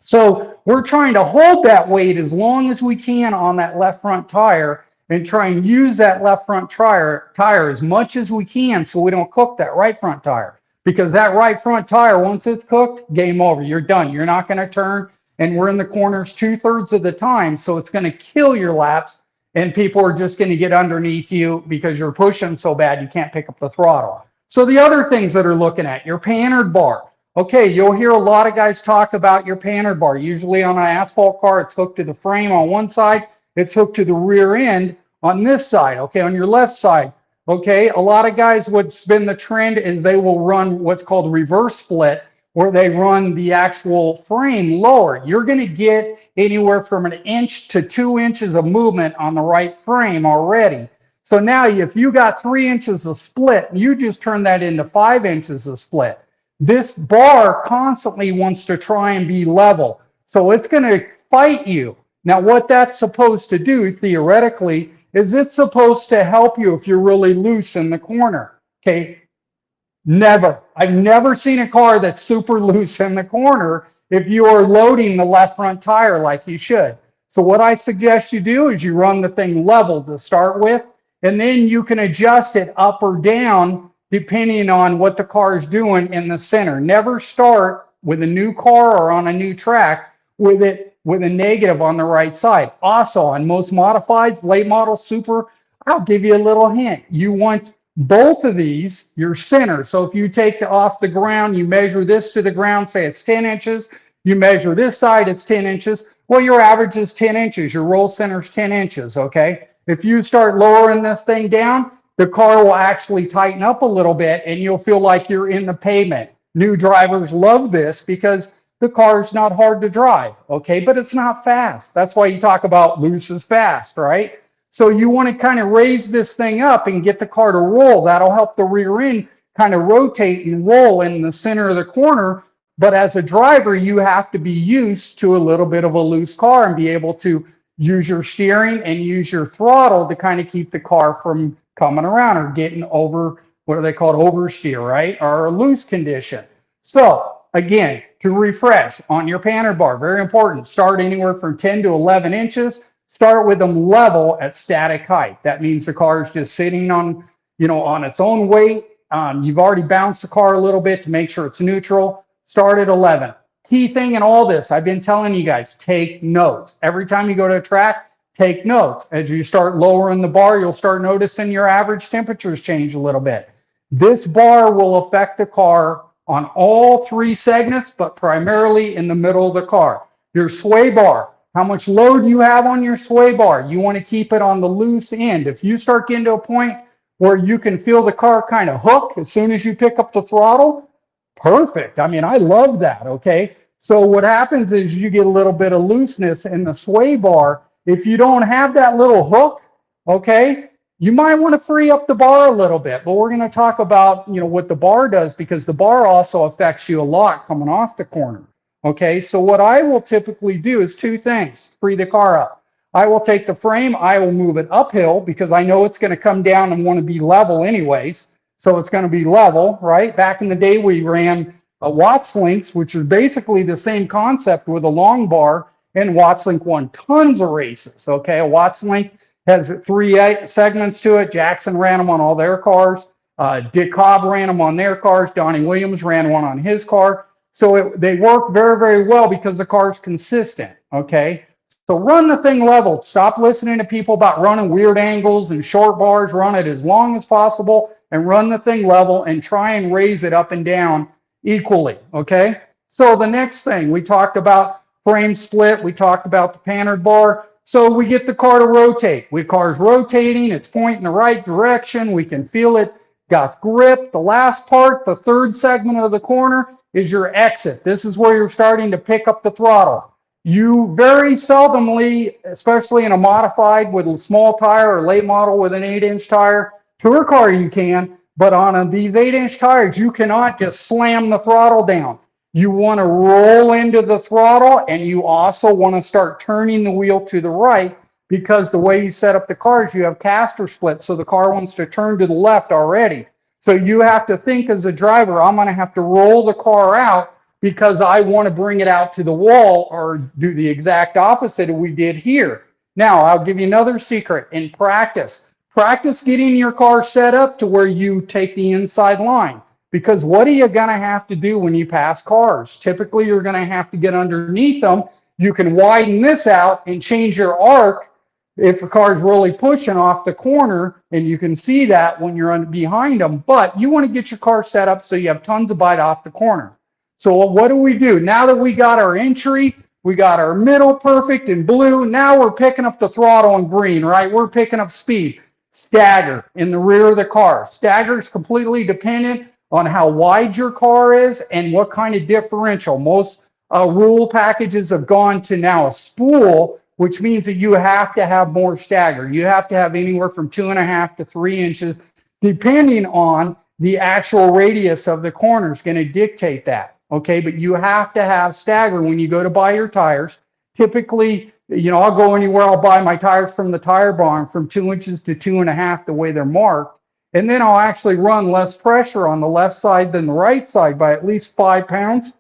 So we're trying to hold that weight as long as we can on that left front tire and try and use that left front tire as much as we can so we don't cook that right front tire. Because that right front tire, once it's cooked, game over. You're done. You're not going to turn, and we're in the corners 2/3 of the time, so it's going to kill your laps, and people are just going to get underneath you because you're pushing so bad you can't pick up the throttle. So the other things that are looking at, your panhard bar. Okay, you'll hear a lot of guys talk about your panhard bar. Usually on an asphalt car, it's hooked to the frame on one side, it's hooked to the rear end on this side, okay, on your left side. Okay, a lot of guys, what's been the trend is they will run what's called reverse split, where they run the actual frame lower. You're going to get anywhere from 1 inch to 2 inches of movement on the right frame already. So now if you got 3 inches of split, you just turn that into 5 inches of split. This bar constantly wants to try and be level. So it's going to fight you. Now what that's supposed to do theoretically is it's supposed to help you if you're really loose in the corner. Okay, never. I've never seen a car that's super loose in the corner if you are loading the left front tire like you should. So what I suggest you do is you run the thing level to start with, and then you can adjust it up or down depending on what the car is doing in the center. Never start with a new car or on a new track with it with a negative on the right side. Also, on most modifieds, late model, super, I'll give you a little hint. You want both of these, your center. So if you take off the ground, you measure this to the ground, say it's 10 inches, you measure this side, it's 10 inches. Well, your average is 10 inches. Your roll center is 10 inches, okay? If you start lowering this thing down, the car will actually tighten up a little bit and you'll feel like you're in the pavement. New drivers love this because the car is not hard to drive, okay? But it's not fast. That's why you talk about loose is fast, right? So you want to kind of raise this thing up and get the car to roll. That'll help the rear end kind of rotate and roll in the center of the corner. But as a driver, you have to be used to a little bit of a loose car and be able to use your steering and use your throttle to kind of keep the car from coming around or getting over, what are they called, oversteer, right? Or a loose condition. So again, to refresh on your panhard bar, very important, start anywhere from 10 to 11 inches. Start with them level at static height. That means the car is just sitting on, on its own weight. You've already bounced the car a little bit to make sure it's neutral. Start at 11. Key thing in all this, I've been telling you guys, take notes. Every time you go to a track, take notes. As you start lowering the bar, you'll start noticing your average temperatures change a little bit. This bar will affect the car on all three segments, but primarily in the middle of the car. Your sway bar, how much load you have on your sway bar. You want to keep it on the loose end. If you start getting to a point where you can feel the car kind of hook as soon as you pick up the throttle, perfect. I mean, I love that, okay? So what happens is you get a little bit of looseness in the sway bar. If you don't have that little hook, okay, you might want to free up the bar a little bit. But we're going to talk about, what the bar does, because the bar also affects you a lot coming off the corner. Okay, so what I will typically do is two things, free the car up. I will take the frame, I will move it uphill because I know it's going to come down and want to be level anyways. So it's going to be level, right? Back in the day, we ran Watts links, which is basically the same concept with a long bar, and Watts link won tons of races. Okay, a Watts link has 3 segments to it. Jackson ran them on all their cars. Dick Cobb ran them on their cars. Donnie Williams ran one on his car. So they work very, very well because the car's consistent, okay? So run the thing level. Stop listening to people about running weird angles and short bars. Run it as long as possible and run the thing level and try and raise it up and down equally, okay? So the next thing, we talked about frame split. We talked about the panhard bar. So we get the car to rotate. The car's rotating. It's pointing the right direction. We can feel it. Got grip. The last part, the third segment of the corner, is your exit. This is where you're starting to pick up the throttle. You very seldomly, especially in a modified with a small tire or late model with an 8-inch tire, tour car you can, but on these 8-inch tires, you cannot just slam the throttle down. You want to roll into the throttle, and you also want to start turning the wheel to the right, because the way you set up the cars, you have caster split, so the car wants to turn to the left already. So you have to think as a driver, I'm going to have to roll the car out because I want to bring it out to the wall, or do the exact opposite of we did here. Now, I'll give you another secret. In practice, practice getting your car set up to where you take the inside line. Because what are you going to have to do when you pass cars? Typically, you're going to have to get underneath them. You can widen this out and change your arc if a car is really pushing off the corner, and you can see that when you're behind them. But you want to get your car set up so you have tons of bite off the corner. So what do? Now that we got our entry, we got our middle perfect in blue, now we're picking up the throttle in green, right? We're picking up speed. Stagger in the rear of the car. Stagger is completely dependent on how wide your car is and what kind of differential. Most rule packages have gone to now a spool, which means that you have to have more stagger. You have to have anywhere from 2.5 to 3 inches, depending on the actual radius of the corner is going to dictate that. Okay, but you have to have stagger when you go to buy your tires. Typically, I'll go anywhere, I'll buy my tires from the tire barn from 2 inches to 2.5 the way they're marked. And then I'll actually run less pressure on the left side than the right side by at least 5 pounds,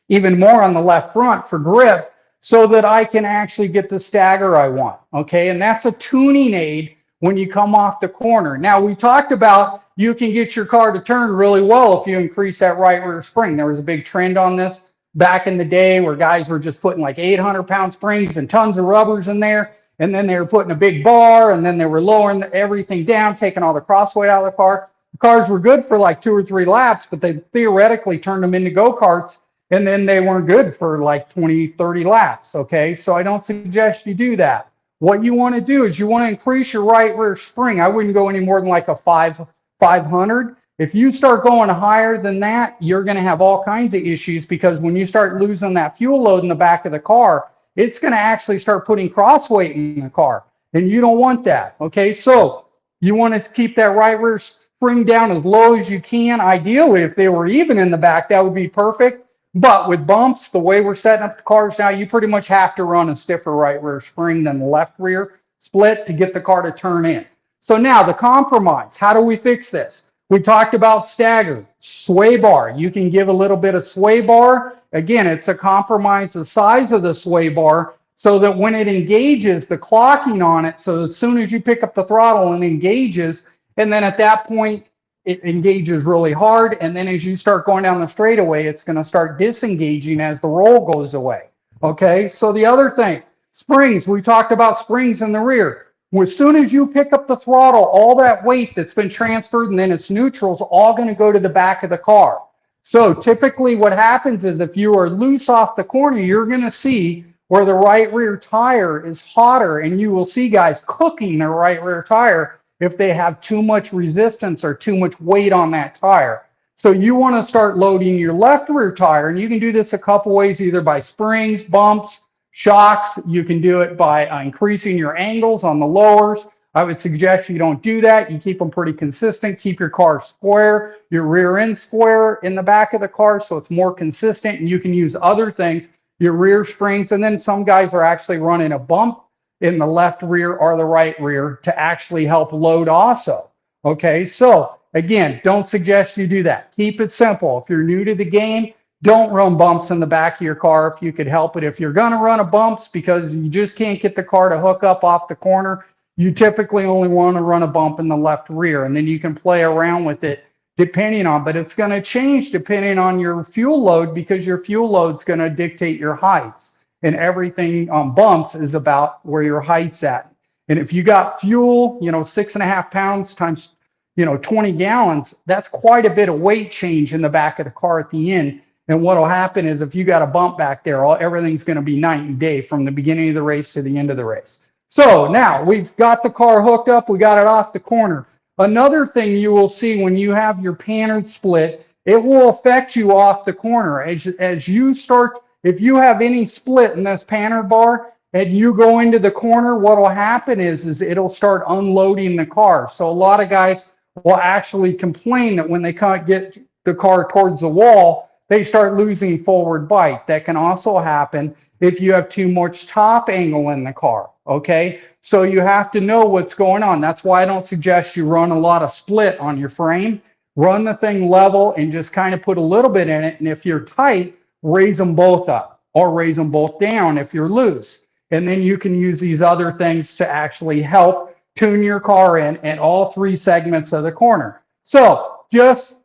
even more on the left front for grip, so that I can actually get the stagger I want, okay? And that's a tuning aid when you come off the corner. Now, we talked about you can get your car to turn really well if you increase that right rear spring. There was a big trend on this back in the day where guys were just putting like 800-pound springs and tons of rubbers in there, and then they were putting a big bar, and then they were lowering everything down, taking all the cross weight out of the car. The cars were good for like 2 or 3 laps, but they theoretically turned them into go-karts, and then they weren't good for like 20, 30 laps, okay? So I don't suggest you do that. What you want to do is you want to increase your right rear spring. I wouldn't go any more than like a 500. If you start going higher than that, you're going to have all kinds of issues, because when you start losing that fuel load in the back of the car, it's going to actually start putting cross weight in the car, and you don't want that, okay? So you want to keep that right rear spring down as low as you can. Ideally, if they were even in the back, that would be perfect. But with bumps, the way we're setting up the cars now, you pretty much have to run a stiffer right rear spring than the left rear split to get the car to turn in. So now the compromise, how do we fix this? We talked about stagger, sway bar. You can give a little bit of sway bar. Again, it's a compromise the size of the sway bar so that when it engages, the clocking on it, so as soon as you pick up the throttle and engages, and then at that point, it engages really hard. And then as you start going down the straightaway, it's going to start disengaging as the roll goes away. Okay, so the other thing, springs, we talked about springs in the rear. As soon as you pick up the throttle, all that weight that's been transferred and then it's neutral is all going to go to the back of the car. So typically what happens is if you are loose off the corner, you're going to see where the right rear tire is hotter, and you will see guys cooking their right rear tire if they have too much resistance or too much weight on that tire. So you want to start loading your left rear tire, and you can do this a couple ways, either by springs, bumps, shocks. You can do it by increasing your angles on the lowers. I would suggest you don't do that. You keep them pretty consistent. Keep your car square, your rear end square in the back of the car so it's more consistent, and you can use other things, your rear springs, and then some guys are actually running a bump in the left rear or the right rear to actually help load also. Okay, so again, don't suggest you do that. Keep it simple. If you're new to the game, don't run bumps in the back of your car if you could help it. If you're going to run a bumps because you just can't get the car to hook up off the corner, you typically only want to run a bump in the left rear, and then you can play around with it depending on, but it's going to change depending on your fuel load, because your fuel load's going to dictate your heights, and everything on bumps is about where your height's at. And if you got fuel, 6.5 pounds times, 20 gallons, that's quite a bit of weight change in the back of the car at the end. And what will happen is if you got a bump back there, everything's going to be night and day from the beginning of the race to the end of the race. So now we've got the car hooked up. We got it off the corner. Another thing you will see when you have your panhard split, it will affect you off the corner. As you start, if you have any split in this panhard bar and you go into the corner, what will happen is it'll start unloading the car. So a lot of guys will actually complain that when they can't get the car towards the wall, they start losing forward bite. That can also happen if you have too much top angle in the car. Okay, so you have to know what's going on. That's why I don't suggest you run a lot of split on your frame. Run the thing level and just kind of put a little bit in it. And if you're tight, raise them both up or raise them both down if you're loose. And then you can use these other things to actually help tune your car in at all three segments of the corner. So just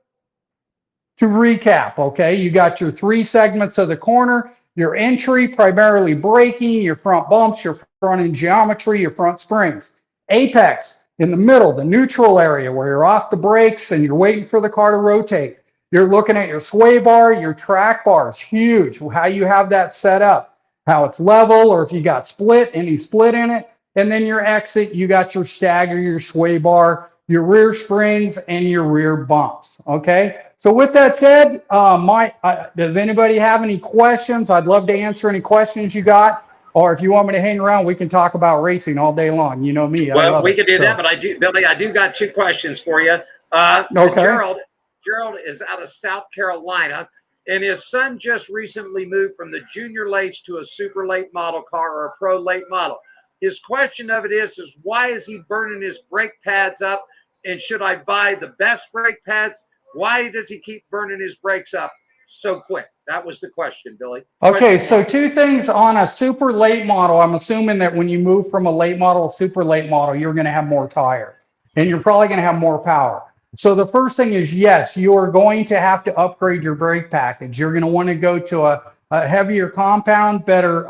to recap, okay, you got your three segments of the corner, your entry, primarily braking, your front bumps, your front end geometry, your front springs. Apex, in the middle, the neutral area where you're off the brakes and you're waiting for the car to rotate. You're looking at your sway bar, your track bar is huge, how you have that set up, how it's level, or if you got split, any split in it. And then your exit, you got your stagger, your sway bar, your rear springs, and your rear bumps. Okay, so with that said, does anybody have any questions? I'd love to answer any questions you got. Or if you want me to hang around, we can talk about racing all day long. You know me. Well, we can do that, but Billy, I do got two questions for you. Okay. Gerald is out of South Carolina, and his son just recently moved from the junior lates to a super late model car or a pro late model. His question of it is why is he burning his brake pads up? And should I buy the best brake pads? Why does he keep burning his brakes up so quick? That was the question, Billy. Okay, so two things on a super late model. I'm assuming that when you move from a late model to super late model, you're going to have more tire and you're probably going to have more power. So the first thing is, yes, you are going to have to upgrade your brake package. You're going to want to go to a heavier compound, better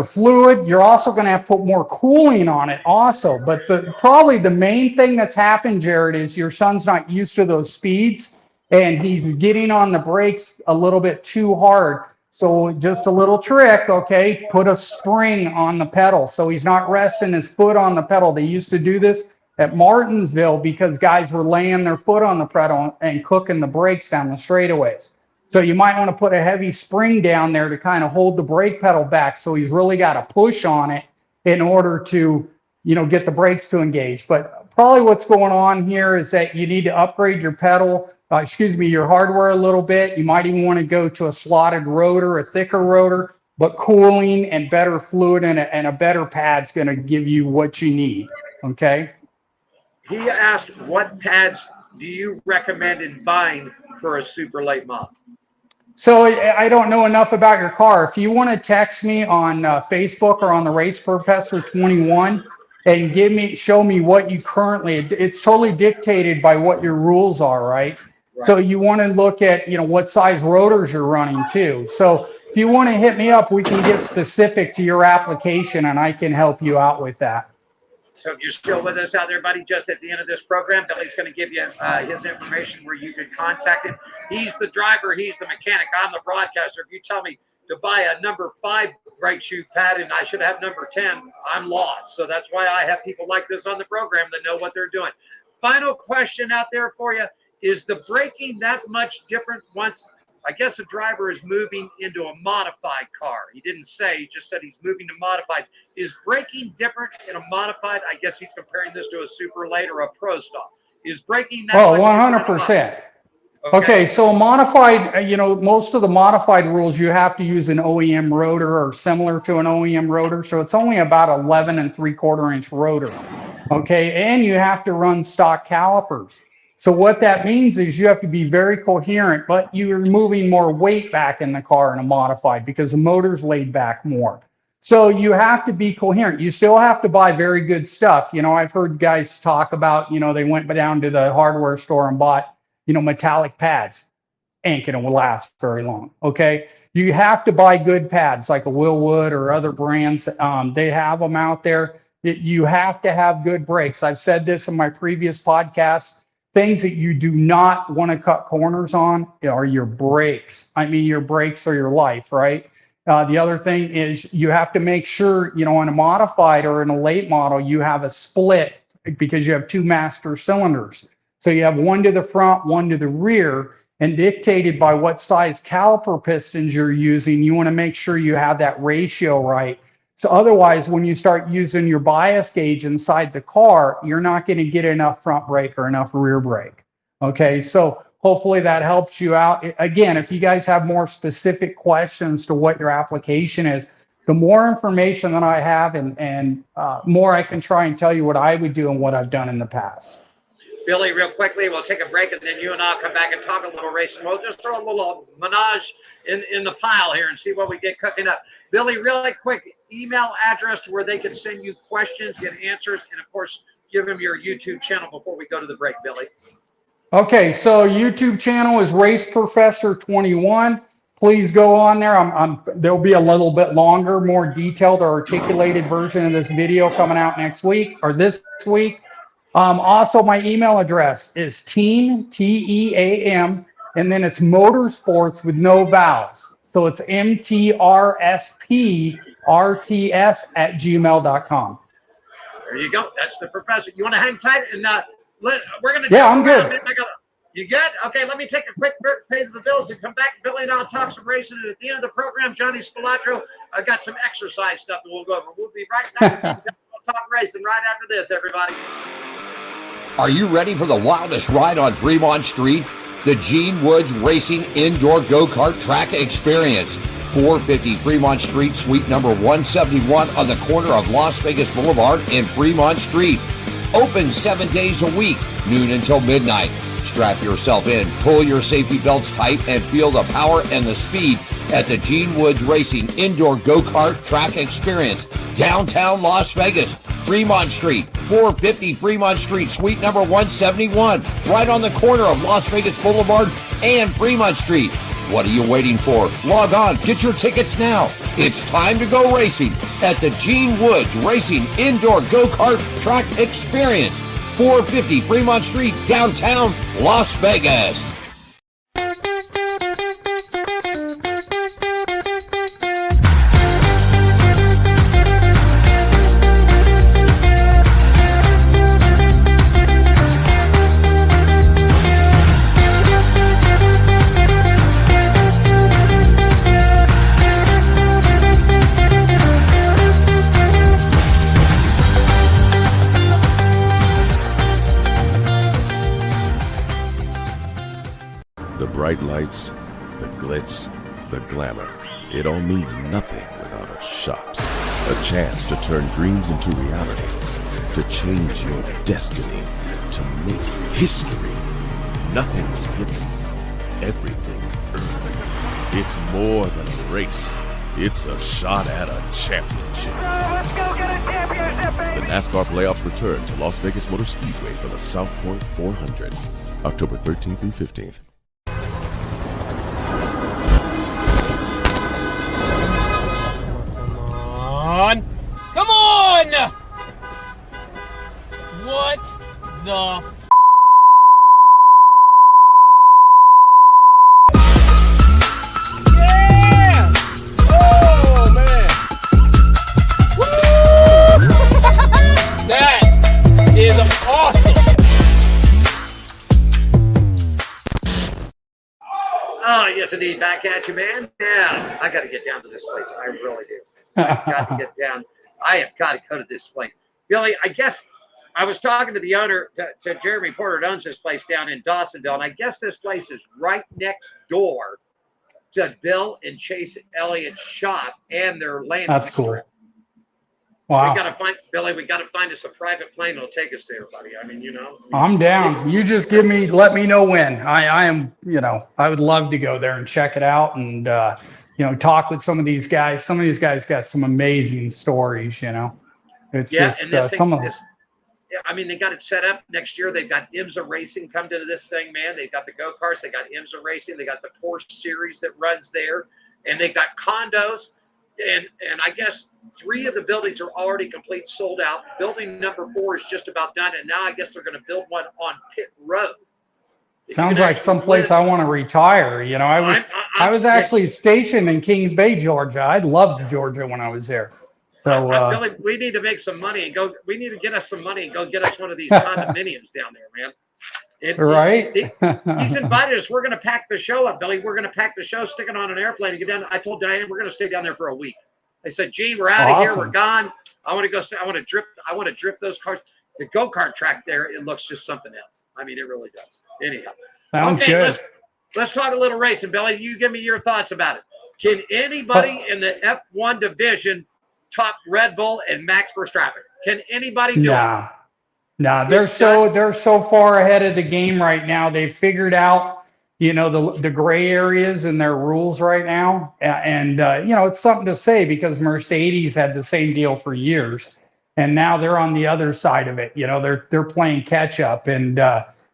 fluid. You're also going to have to put more cooling on it also. But probably the main thing that's happened, Jared, is your son's not used to those speeds and he's getting on the brakes a little bit too hard. So just a little trick, okay, put a spring on the pedal so he's not resting his foot on the pedal. They used to do this at Martinsville because guys were laying their foot on the pedal and cooking the brakes down the straightaways. So you might want to put a heavy spring down there to kind of hold the brake pedal back so he's really got to push on it in order to, get the brakes to engage. But probably what's going on here is that you need to upgrade your your hardware a little bit. You might even want to go to a slotted rotor, a thicker rotor. but cooling and better fluid and a better pad's going to give you what you need. Okay. He asked, what pads do you recommend in buying for a super late model? So I don't know enough about your car. If you want to text me on Facebook or on the Race Professor 21 and show me what you currently, it's totally dictated by what your rules are, right? So you want to look at, what size rotors you're running too. So if you want to hit me up, we can get specific to your application and I can help you out with that. So if you're still with us out there, buddy, just at the end of this program, Billy's going to give you his information where you can contact him. He's the driver. He's the mechanic. I'm the broadcaster. If you tell me to buy a number 5 brake shoe pad and I should have number 10, I'm lost. So that's why I have people like this on the program that know what they're doing. Final question out there for you. Is the braking that much different once, I guess, a driver is moving into a modified car? He didn't say, he just said he's moving to modified. Is braking different in a modified? I guess he's comparing this to a super late or a pro stock. Is braking that much 100%. Okay, so modified, most of the modified rules, you have to use an OEM rotor or similar to an OEM rotor. So it's only about 11 3/4 inch rotor. Okay, and you have to run stock calipers. So what that means is you have to be very coherent, but you're moving more weight back in the car in a modified because the motor's laid back more. So you have to be coherent. You still have to buy very good stuff. I've heard guys talk about, they went down to the hardware store and bought, metallic pads. Ain't gonna last very long. Okay. You have to buy good pads like a Willwood or other brands. They have them out there. You have to have good brakes. I've said this in my previous podcasts. Things that you do not want to cut corners on are your brakes. I mean, your brakes are your life, right? The other thing is you have to make sure, in a modified or in a late model, you have a split because you have 2 master cylinders. So you have one to the front, one to the rear, and dictated by what size caliper pistons you're using, you want to make sure you have that ratio right. So otherwise, when you start using your bias gauge inside the car, you're not going to get enough front brake or enough rear brake. Okay, so hopefully that helps you out. Again, if you guys have more specific questions to what your application is, the more information that I have and more I can try and tell you what I would do and what I've done in the past. Billy, real quickly, we'll take a break and then you and I'll come back and talk a little racing. We'll just throw a little menage in the pile here and see what we get cooking up. Billy, really quick, email address to where they can send you questions, get answers, and of course, give them your YouTube channel before we go to the break, Billy. Okay, so YouTube channel is Race Professor 21. Please go on there. There'll be a little bit longer, more detailed or articulated version of this video coming out next week or this week. Also, my email address is team, T-E-A-M, and then it's motorsports with no vowels. So it's mtrsports@gmail.com. There you go. That's the professor. You want to hang tight and we're going to. Yeah, I'm good. You good? Okay, let me take a quick break, pay the bills, and come back. Billy and I'll talk some racing. And at the end of the program, Johnny Spilatro, I got some exercise stuff that we'll go over. We'll be right back. We'll talk racing right after this, everybody. Are you ready for the wildest ride on Fremont Street? The Gene Woods Racing Indoor Go-Kart Track Experience. 450 Fremont Street, suite number 171 on the corner of Las Vegas Boulevard and Fremont Street. Open 7 days a week, noon until midnight. Strap yourself in, pull your safety belts tight, and feel the power and the speed at the Gene Woods Racing Indoor Go-Kart Track Experience, downtown Las Vegas. Fremont Street, 450 Fremont Street, suite number 171, right on the corner of Las Vegas Boulevard and Fremont Street. What are you waiting for? Log on, get your tickets now. It's time to go racing at the Gene Woods Racing Indoor Go-Kart Track Experience, 450 Fremont Street, downtown Las Vegas. The bright lights, the glitz, the glamour. It all means nothing without a shot. A chance to turn dreams into reality. To change your destiny. To make history. Nothing's given. Everything earned. It's more than a race. It's a shot at a championship. Let's go get a championship, baby! The NASCAR playoffs return to Las Vegas Motor Speedway for the South Point 400, October 13th through 15th. Come on! What the Yeah! Oh, man! Woo! That is awesome! Oh, yes, indeed. Back at you, man. Yeah, I got to get down to this place. I really do. I've got to get down. I have got to go to this place. Billy, I guess I was talking to the owner, to Jeremy Porter, that owns this place down in Dawsonville, and I guess this place is right next door to Bill and Chase Elliott's shop and their landing That's cool. strip. Wow. We got to find, Billy, we got to find us a private plane that'll take us there, buddy. I mean, you know. I'm down. You just let me know when. I am, I would love to go there and check it out and, talk with some of these guys. Some of these guys got some amazing stories, It's just and this some thing, of them. yeah, I mean, they got it set up next year. They've got IMSA Racing come to this thing, man. They've got the go-karts. They got IMSA Racing. They got the Porsche series that runs there. And they've got condos. And I guess 3 of the buildings are already complete, sold out. Building number 4 is just about done. And now I guess they're going to build one on Pit Road. Sounds like someplace I want to retire. I was actually stationed in Kings Bay, Georgia. I loved Georgia when I was there. So Billy, we need to make some money and go. We need to get us some money and go get us one of these condominiums down there, man. Right? He's invited us. We're going to pack the show up, Billy. We're going to pack the show, stick it on an airplane, and get down. I told Diane we're going to stay down there for a week. I said, Gene, we're out of here. We're gone. I want to go. I want to drift. I want to drift those cars. The go-kart track there, it looks just something else. I mean, it really does. Anyhow. Sounds okay, good. Let's talk a little racing, Billy. You give me your thoughts about it. Can anybody in the F1 division top Red Bull and Max Verstappen? Can anybody do it? No, they're so far ahead of the game right now. They've figured out, the gray areas in their rules right now, and it's something to say because Mercedes had the same deal for years, and now they're on the other side of it. They're playing catch up, and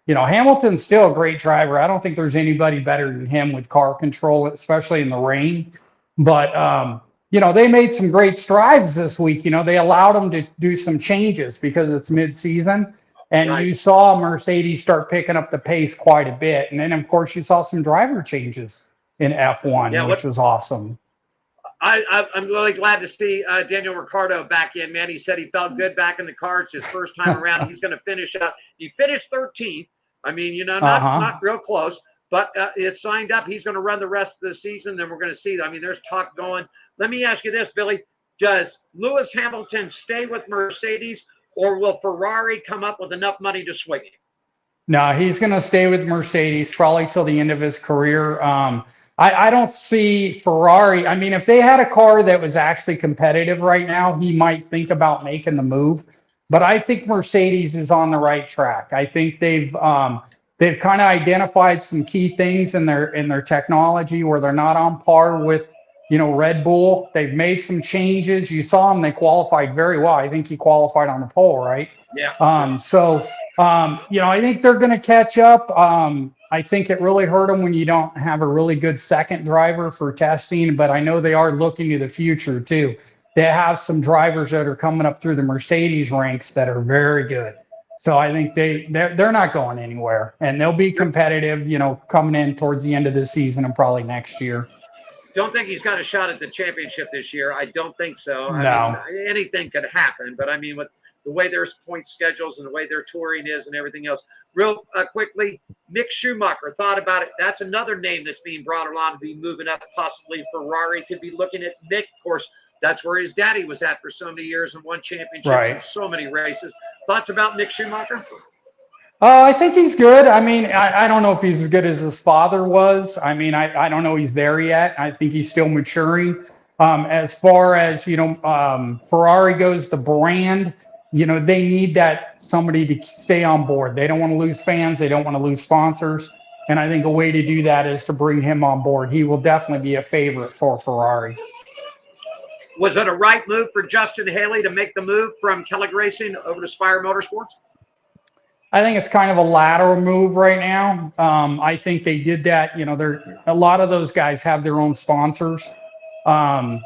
Hamilton's still a great driver. I don't think there's anybody better than him with car control, especially in the rain. But they made some great strides this week. They allowed them to do some changes because it's mid-season. And you saw Mercedes start picking up the pace quite a bit. And then, of course, you saw some driver changes in F1, which was awesome. I'm really glad to see Daniel Ricciardo back in, man. He said he felt good back in the car. It's his first time around. He's going to finish up. He finished 13th. I mean, not real close. But it's signed up. He's going to run the rest of the season. Then we're going to see. I mean, there's talk going. Let me ask you this, Billy. Does Lewis Hamilton stay with Mercedes, or will Ferrari come up with enough money to swing it? No, he's going to stay with Mercedes probably till the end of his career. I don't see Ferrari. I mean, if they had a car that was actually competitive right now, he might think about making the move. But I think Mercedes is on the right track. I think they've kind of identified some key things in their technology where they're not on par with Red Bull. They've made some changes. You saw them; they qualified very well. I think he qualified on the pole, right? Yeah. I think they're going to catch up. I think it really hurt them when you don't have a really good second driver for testing, but I know they are looking to the future too. They have some drivers that are coming up through the Mercedes ranks that are very good. So I think they're not going anywhere, and they'll be competitive, coming in towards the end of the season and probably next year. Don't think he's got a shot at the championship this year. I don't think so. No. I mean, anything could happen, but I mean, with the way their point schedules and the way their touring is and everything else. Real quickly, Mick Schumacher, thought about it. That's another name that's being brought along to be moving up. Possibly Ferrari could be looking at Mick. Of course, that's where his daddy was at for so many years and won championships in so many races. Thoughts about Mick Schumacher? I think he's good. I mean, I don't know if he's as good as his father was. I mean, I don't know he's there yet. I think he's still maturing. As far as, Ferrari goes, the brand, they need that somebody to stay on board. They don't want to lose fans. They don't want to lose sponsors. And I think a way to do that is to bring him on board. He will definitely be a favorite for Ferrari. Was it a right move for Justin Haley to make the move from Kellogg Racing over to Spire Motorsports? I think it's kind of a lateral move right now. I think they did that. A lot of those guys have their own sponsors. I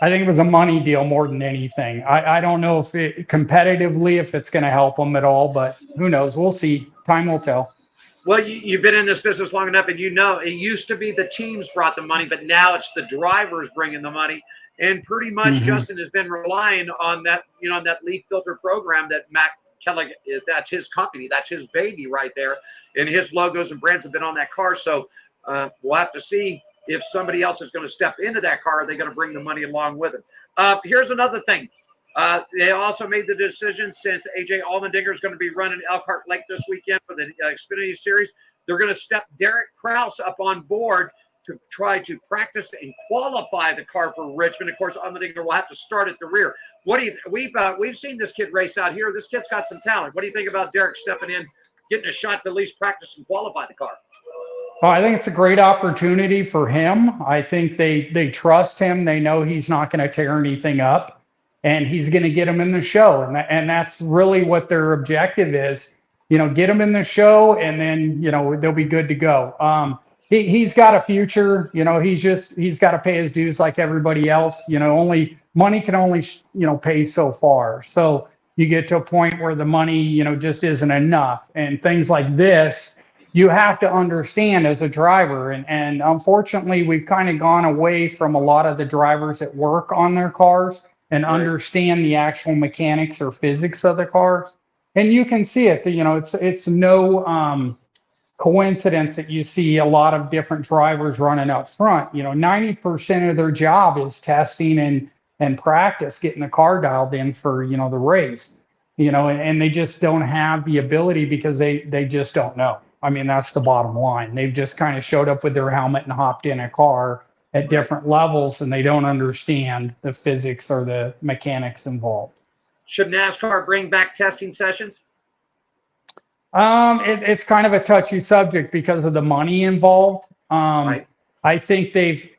think it was a money deal more than anything. I don't know if competitively, if it's going to help them at all, but who knows? We'll see. Time will tell. Well, you've been in this business long enough, and it used to be the teams brought the money, but now it's the drivers bringing the money. And pretty much Justin has been relying on that, on that leaf filter program that Matt Kellogg, that's his company, that's his baby right there. And his logos and brands have been on that car. So we'll have to see if somebody else is going to step into that car. Are they going to bring the money along with it? Here's another thing. They also made the decision, since AJ Allmendinger is going to be running Elkhart Lake this weekend for the Xfinity Series, they're going to step Derek Kraus up on board to try to practice and qualify the car for Richmond. Of course, Allmendinger will have to start at the rear. What do you? We've seen this kid race out here. This kid's got some talent. What do you think about Derek stepping in, getting a shot to at least practice and qualify the car? Well, I think it's a great opportunity for him. I think they trust him. They know he's not going to tear anything up, and he's going to get them in the show. And that's really what their objective is. Get them in the show, and then they'll be good to go. He's got a future. He's got to pay his dues like everybody else. Only money can only pay so far. So you get to a point where the money just isn't enough, and things like this you have to understand as a driver. And unfortunately, we've kind of gone away from a lot of the drivers that work on their cars and understand the actual mechanics or physics of the cars. And you can see it. It's no coincidence that you see a lot of different drivers running up front. 90% of their job is testing and practice, getting the car dialed in for the race. And they just don't have the ability because they just don't know. I mean, that's the bottom line. They've just kind of showed up with their helmet and hopped in a car at different levels, and they don't understand the physics or the mechanics involved. Should NASCAR bring back testing sessions? It's kind of a touchy subject because of the money involved. I think they've,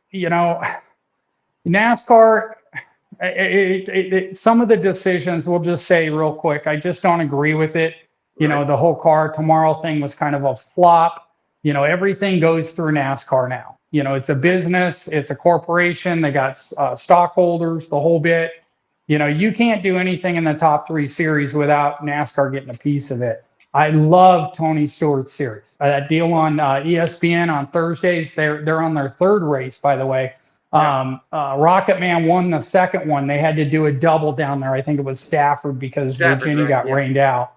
NASCAR, some of the decisions, we'll just say real quick, I just don't agree with it. The whole car tomorrow thing was kind of a flop. Everything goes through NASCAR now. It's a business, it's a corporation. They got stockholders, the whole bit. You can't do anything in the top 3 series without NASCAR getting a piece of it. I love Tony Stewart's series. That deal on ESPN on Thursdays, they're on their 3rd race, by the way. Rocket Man won the 2nd one. They had to do a double down there. I think it was Stafford because Virginia got rained out.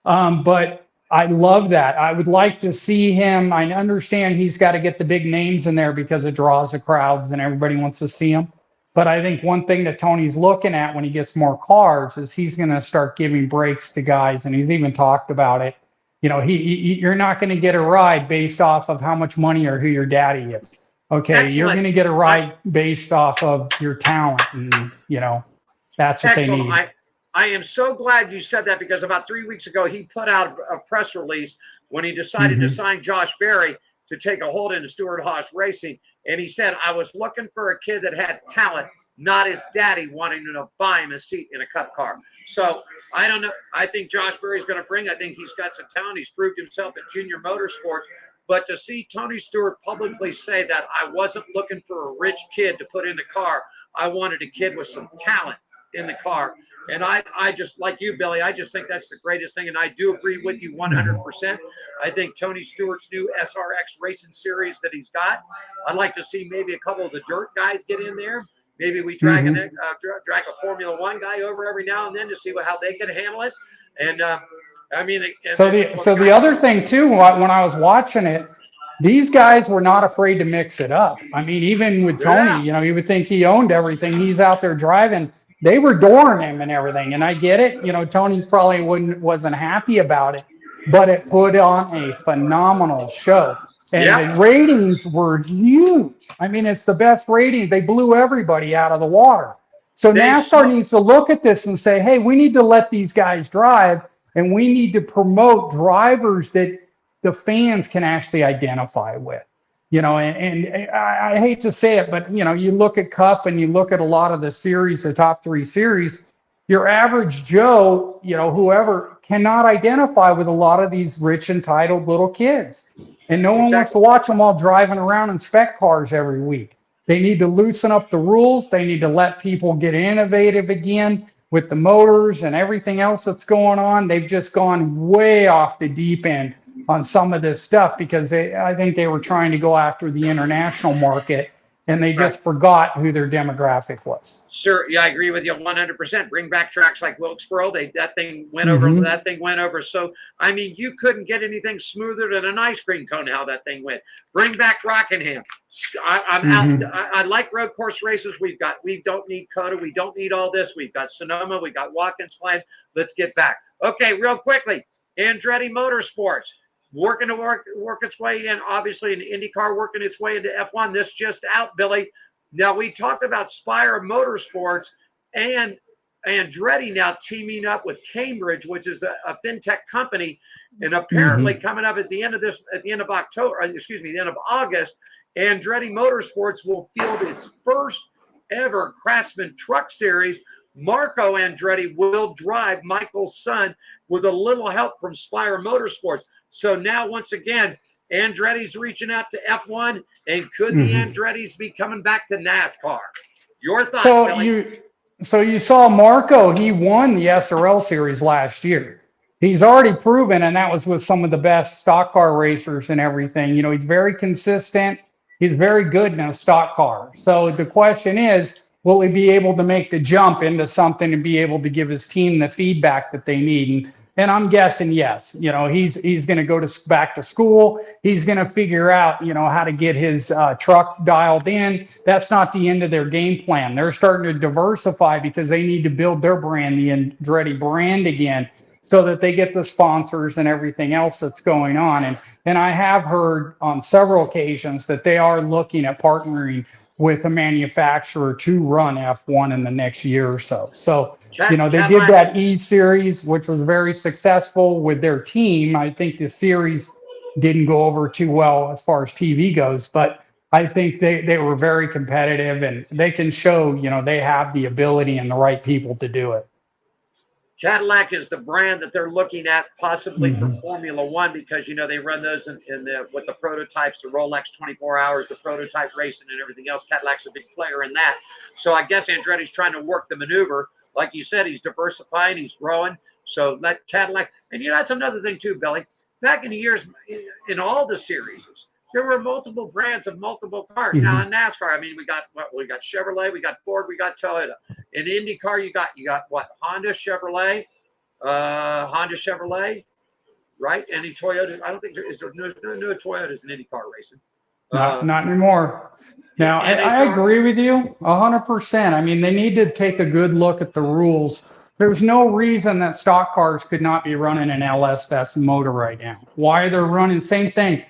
But I love that. I would like to see him. I understand he's got to get the big names in there because it draws the crowds and everybody wants to see him. But I think one thing that Tony's looking at when he gets more cars is he's going to start giving breaks to guys. And he's even talked about it. You're not going to get a ride based off of how much money or who your daddy is. Okay. Excellent. You're going to get a ride based off of your talent. And, that's what they need. I am so glad you said that, because about 3 weeks ago, he put out a press release when he decided to sign Josh Berry to take a hold into Stewart-Haas Racing. And he said, I was looking for a kid that had talent, not his daddy wanting to buy him a seat in a cup car. So I don't know. I think Josh Berry's going to bring. I think he's got some talent. He's proved himself at Junior Motorsports. But to see Tony Stewart publicly say that I wasn't looking for a rich kid to put in the car, I wanted a kid with some talent in the car. And I just, like you, Billy, I just think that's the greatest thing. And I do agree with you 100%. I think Tony Stewart's new SRX Racing Series that he's got, I'd like to see maybe a couple of the dirt guys get in there. Maybe we drag a Formula One guy over every now and then to see how they can handle it. And the other thing too, when I was watching it, these guys were not afraid to mix it up. I mean, even with Tony, you would think he owned everything. He's out there driving. They were dooring him and everything. And I get it. Tony's probably wasn't happy about it. but it put on a phenomenal show. And the ratings were huge. I mean, it's the best rating. They blew everybody out of the water. So NASCAR needs to look at this and say, hey, we need to let these guys drive, and we need to promote drivers that the fans can actually identify with. And I hate to say it, but, you look at Cup and you look at a lot of the series, the top 3 series, your average Joe, whoever, cannot identify with a lot of these rich, entitled little kids. And no one wants to watch them all driving around in spec cars every week. They need to loosen up the rules. They need to let people get innovative again with the motors and everything else that's going on. They've just gone way off the deep end on some of this stuff because I think they were trying to go after the international market, and they just forgot who their demographic was. Sure, yeah, I agree with you 100%. Bring back tracks like Wilkesboro. That thing went over. That thing went over. So I mean, you couldn't get anything smoother than an ice cream cone. How that thing went. Bring back Rockingham. I like road course races. We don't need COTA. We don't need all this. We've got Sonoma. We got Watkins Glen. Let's get back. Okay, real quickly, Andretti Motorsports. Working to work its way in, obviously, in IndyCar working its way into F1. This just out, Billy. Now, we talked about Spire Motorsports and Andretti now teaming up with Cambridge, which is a fintech company. And apparently coming up at the end of August, Andretti Motorsports will field its first ever Craftsman Truck Series. Marco Andretti will drive Michael's son with a little help from Spire Motorsports. So now, once again, Andretti's reaching out to F1, and could the Andrettis be coming back to NASCAR? Your thoughts, Billy? So you saw Marco, he won the SRL series last year. He's already proven, and that was with some of the best stock car racers and everything. He's very consistent. He's very good in a stock car. So the question is, will he be able to make the jump into something and be able to give his team the feedback that they need? And I'm guessing yes. He's going to go back to school. He's going to figure out, how to get his truck dialed in. That's not the end of their game plan. They're starting to diversify because they need to build their brand, the Andretti brand again, so that they get the sponsors and everything else that's going on. And I have heard on several occasions that they are looking at partnering with a manufacturer to run F1 in the next year or so. So, they did that E series, which was very successful with their team. I think the series didn't go over too well as far as TV goes, but I think they were very competitive, and they can show, they have the ability and the right people to do it. Cadillac is the brand that they're looking at possibly for Formula One because, they run those with the prototypes, the Rolex 24 hours, the prototype racing and everything else. Cadillac's a big player in that. So I guess Andretti's trying to work the maneuver. Like you said, he's diversifying, he's growing. So let Cadillac, and that's another thing too, Billy. Back in the years, in all the series, there were multiple brands of multiple cars. Now in NASCAR, we got Chevrolet, we got Ford, we got Toyota. In IndyCar, you got what? Honda, Chevrolet, right? Any Toyota? I don't think there's no Toyotas in IndyCar racing. Not anymore. Now, I agree with you 100%. They need to take a good look at the rules. There's no reason that stock cars could not be running an LS-Best motor right now. Why they're running, same thing.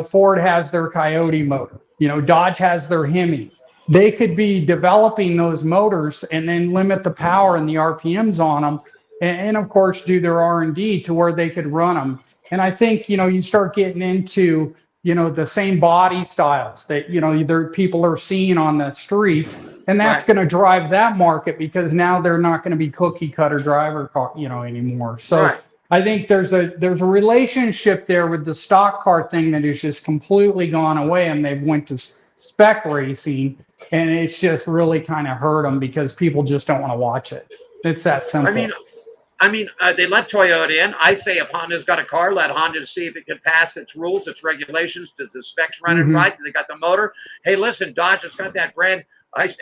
Ford has their Coyote motor. Dodge has their Hemi. They could be developing those motors and then limit the power and the RPMs on them, and of course do their R&D to where they could run them. And I think you start getting into the same body styles that either people are seeing on the streets, and that's going to drive that market because now they're not going to be cookie cutter driver car anymore. So I think there's a relationship there with the stock car thing that has just completely gone away, and they've went to spec racing, and it's just really kind of hurt them because people just don't want to watch it. It's that simple. They let Toyota in. I say if Honda's got a car, let Honda see if it can pass its rules, its regulations. Does the specs run it right? Do they got the motor? Hey, listen, Dodge has got that brand.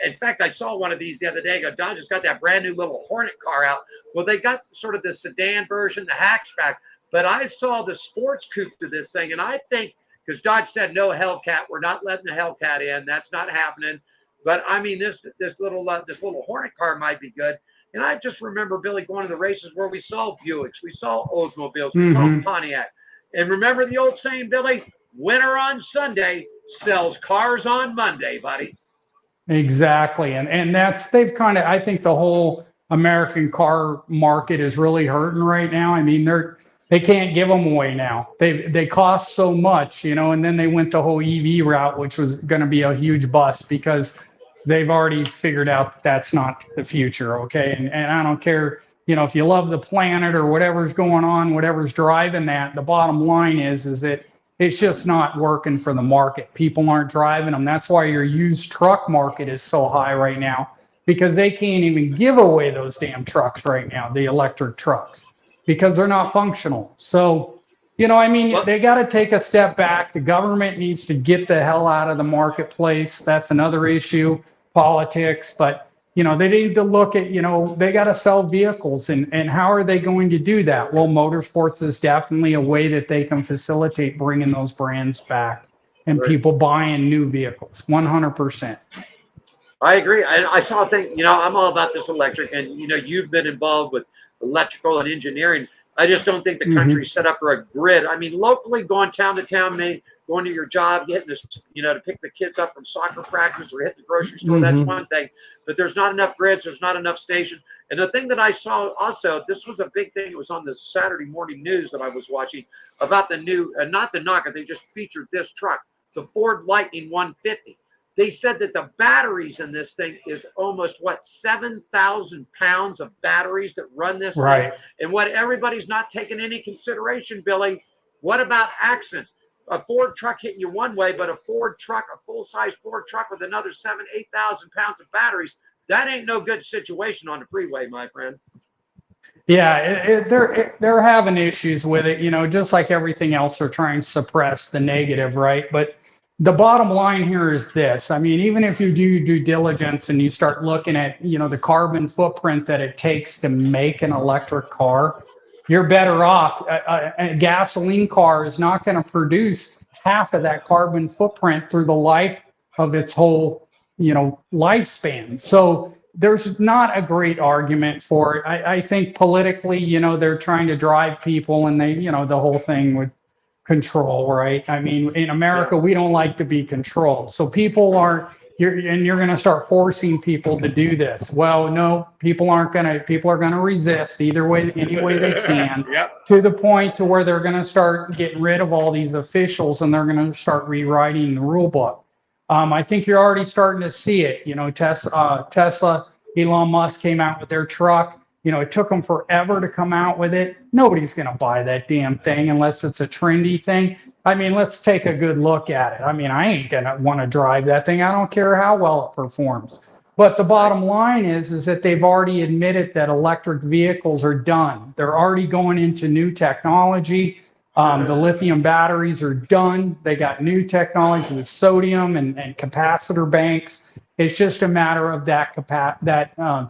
In fact, I saw one of these the other day. Dodge has got that brand new little Hornet car out. Well, they got sort of the sedan version, the hatchback. But I saw the sports coupe to this thing, and I think because Dodge said no Hellcat, we're not letting the Hellcat in. That's not happening. But this little Hornet car might be good. And I just remember, Billy, going to the races where we saw Buicks, we saw Oldsmobiles, we saw Pontiac. And remember the old saying, Billy, winner on Sunday sells cars on Monday, buddy. Exactly. And they've kind of, I think the whole American car market is really hurting right now. I mean, they can't give them away now. They cost so much, and then they went the whole EV route, which was going to be a huge bust because they've already figured out that's not the future. Okay. And I don't care, if you love the planet or whatever's going on, whatever's driving that, the bottom line is that it's just not working for the market. People aren't driving them. That's why your used truck market is so high right now, because they can't even give away those damn trucks right now, the electric trucks, because they're not functional. So, they got to take a step back. The government needs to get the hell out of the marketplace. That's another issue, politics. But, they need to look at, they got to sell vehicles. And how are they going to do that? Well, motorsports is definitely a way that they can facilitate bringing those brands back and people buying new vehicles, 100%. I agree. I saw a thing, I'm all about this electric, and, you've been involved with electrical and engineering. I just don't think the country's set up for a grid. I mean, locally, going town to town, going to your job, getting this, to pick the kids up from soccer practice or hit the grocery store, that's one thing. But there's not enough grids. There's not enough stations. And the thing that I saw also, this was a big thing. It was on the Saturday morning news that I was watching about the new, not the knocker, they just featured this truck, the Ford Lightning 150. They said that the batteries in this thing is almost 7,000 pounds of batteries that run this thing. And what everybody's not taking any consideration, Billy, what about accidents? A Ford truck hitting you one way, but a Ford truck, a full-size Ford truck with another 8,000 pounds of batteries, that ain't no good situation on the freeway, my friend. Yeah, they're having issues with it, just like everything else. They're trying to suppress the negative, right? But the bottom line here is this. I mean, even if you do due diligence and you start looking at, the carbon footprint that it takes to make an electric car, you're better off. A gasoline car is not going to produce half of that carbon footprint through the life of its whole, lifespan. So there's not a great argument for it. I think politically, they're trying to drive people, and they, the whole thing with control, right? I mean, in America, we don't like to be controlled. So people aren't, you're going to start forcing people to do this. Well, no, people are going to resist either way, any way they can, to the point to where they're going to start getting rid of all these officials, and they're going to start rewriting the rule book. I think you're already starting to see it. Tesla, Elon Musk came out with their truck. It took them forever to come out with it. Nobody's going to buy that damn thing unless it's a trendy thing. I mean, let's take a good look at it. I mean, I ain't going to want to drive that thing. I don't care how well it performs. But the bottom line is that they've already admitted that electric vehicles are done. They're already going into new technology. The lithium batteries are done. They got new technology with sodium and capacitor banks. It's just a matter of that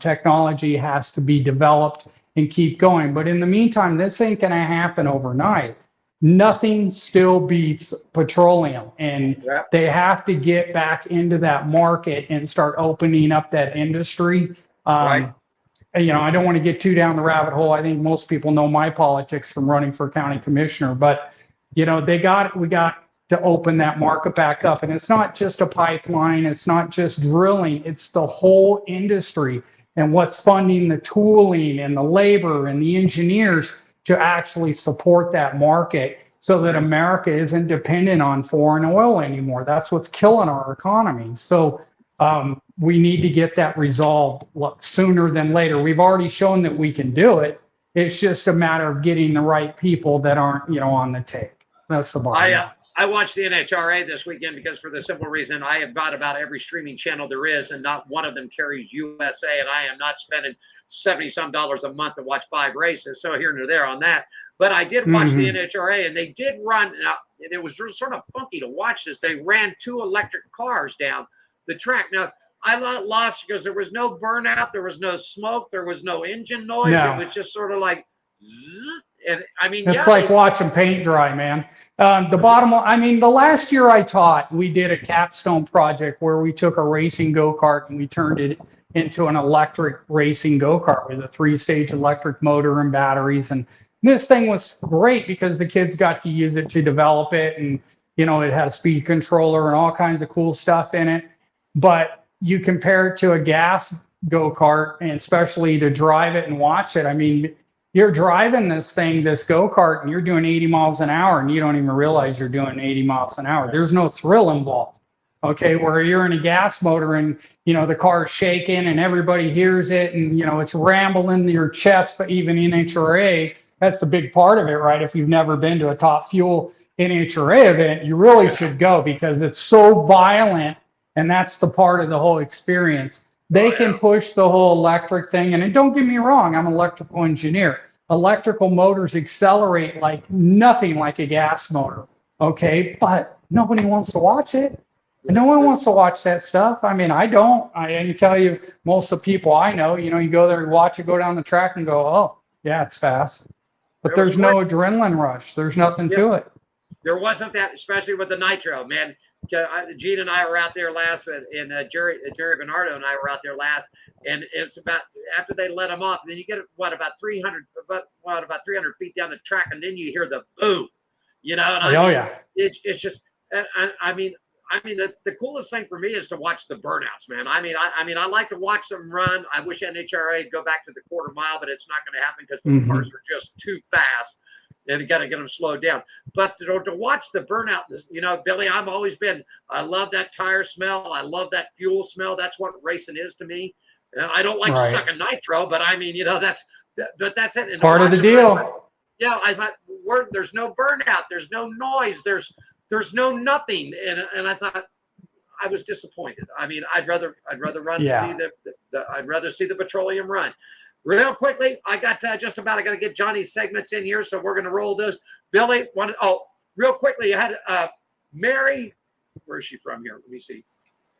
technology has to be developed and keep going. But in the meantime, this ain't going to happen overnight. Nothing still beats petroleum, and they have to get back into that market and start opening up that industry. I don't want to get too down the rabbit hole. I think most people know my politics from running for county commissioner, but we got to open that market back up. And it's not just a pipeline. It's not just drilling. It's the whole industry and what's funding the tooling and the labor and the engineers to actually support that market so that America isn't dependent on foreign oil anymore. That's what's killing our economy. So we need to get that resolved sooner than later. We've already shown that we can do it. It's just a matter of getting the right people that aren't, on the take. That's the bottom line. I watched the NHRA this weekend because, for the simple reason, I have got about every streaming channel there is, and not one of them carries USA, and I am not spending $70-some a month to watch 5 races. So here and there on that. But I did watch the NHRA, and they did run. Now, it was sort of funky to watch this. They ran 2 electric cars down the track. Now, I lost because there was no burnout, there was no smoke, there was no engine noise. No. It was just sort of like, zzz. And I mean, it's like watching paint dry, man. The bottom line, I mean, the last year I taught, we did a capstone project where we took a racing go-kart and we turned it into an electric racing go-kart with a 3-stage electric motor and batteries. And this thing was great because the kids got to use it to develop it. And, you know, it had a speed controller and all kinds of cool stuff in it. But you compare it to a gas go-kart, and especially to drive it and watch it. I mean, you're driving this thing, this go-kart, and you're doing 80 miles an hour, and you don't even realize you're doing 80 miles an hour. There's no thrill involved. Okay, where you're in a gas motor and, you know, the car's shaking and everybody hears it and, you know, it's rambling in your chest, but even NHRA, that's a big part of it, right? If you've never been to a Top Fuel NHRA event, you really should go because it's so violent, and that's the part of the whole experience. They can push the whole electric thing, and don't get me wrong, I'm an electrical engineer. Electrical motors accelerate like nothing like a gas motor, okay? But nobody wants to watch it. No one wants to watch that stuff. I mean, I don't. I can tell you, most of the people I know, you know, you go there and watch it go down the track and go, oh, yeah, it's fast. But there's no adrenaline rush. There's nothing to it. There wasn't that, especially with the nitro, man. Gene and I were out there last, and Jerry Bernardo and I were out there last, and it's about after they let them off, then you get about 300 feet down the track, and then you hear the boom, you know. And yeah. It's just, I mean, the coolest thing for me is to watch the burnouts, man. I mean, I like to watch them run. I wish NHRA would go back to the quarter mile, but it's not going to happen because the cars are just too fast. And you got to get them slowed down. But to watch the burnout, you know, Billy, I love that tire smell. I love that fuel smell. That's what racing is to me. And I don't like sucking nitro, but I mean, you know, that's it. And part of the deal. Yeah, I thought there's no burnout, there's no noise, there's no nothing, and I thought I was disappointed. I mean, I'd rather run I'd rather see the petroleum run. Real quickly, I got I got to get Johnny's segments in here, so we're going to roll this. Billy, real quickly, you had Mary. Where is she from here? Let me see.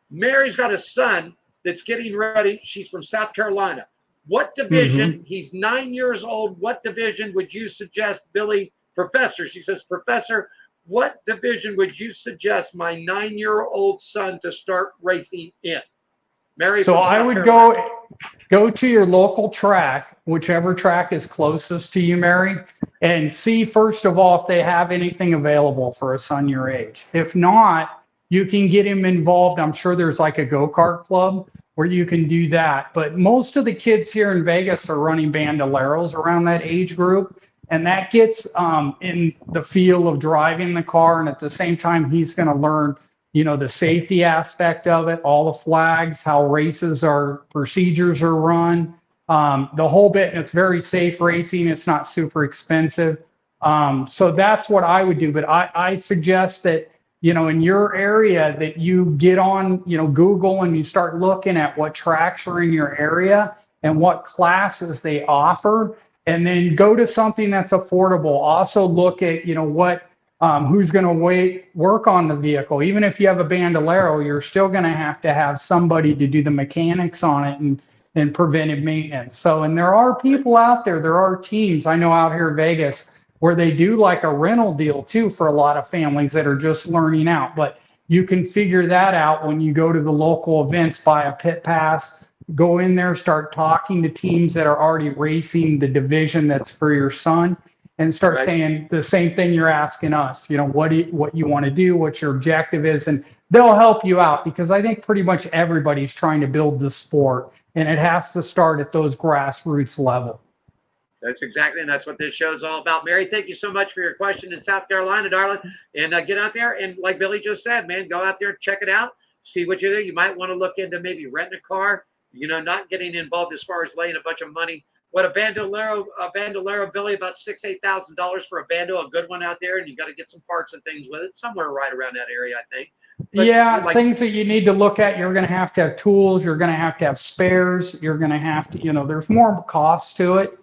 Mary's got a son that's getting ready. She's from South Carolina. What division? He's 9 years old. What division would you suggest, Billy? Professor, she says, Professor, what division would you suggest my 9-year-old son to start racing in? Mary. So I would go to your local track, whichever track is closest to you, Mary, and see first of all if they have anything available for a son your age. If not, you can get him involved. I'm sure there's like a go-kart club where you can do that. But most of the kids here in Vegas are running bandoleros around that age group. And that gets in the feel of driving the car. And at the same time, he's going to learn, you know, the safety aspect of it, all the flags, how procedures are run, the whole bit. And it's very safe racing. It's not super expensive. So that's what I would do. But I suggest that, you know, in your area that you get on, you know, Google and you start looking at what tracks are in your area and what classes they offer. And then go to something that's affordable. Also look at, you know, what, who's going to work on the vehicle. Even if you have a bandolero, you're still going to have somebody to do the mechanics on it and preventive maintenance. So, and there are people out there, there are teams I know out here in Vegas where they do like a rental deal too for a lot of families that are just learning out. But you can figure that out when you go to the local events, buy a pit pass, go in there, start talking to teams that are already racing the division that's for your son, and start saying the same thing you're asking us, you know, what you want to do, what your objective is, and they'll help you out because I think pretty much everybody's trying to build the sport, and it has to start at those grassroots level. That's exactly, and that's what this show's all about. Mary, thank you so much for your question in South Carolina, darling, and get out there and like Billy just said, man, go out there, check it out, see what you do. You might want to look into maybe renting a car. You know, not getting involved as far as laying a bunch of money. What a bandolero, Billy, about $8,000 for a bando, a good one out there, and you got to get some parts and things with it, somewhere right around that area, I think. But yeah, things that you need to look at. You're going to have tools. You're going to have spares. You're going to have to, you know, there's more costs to it.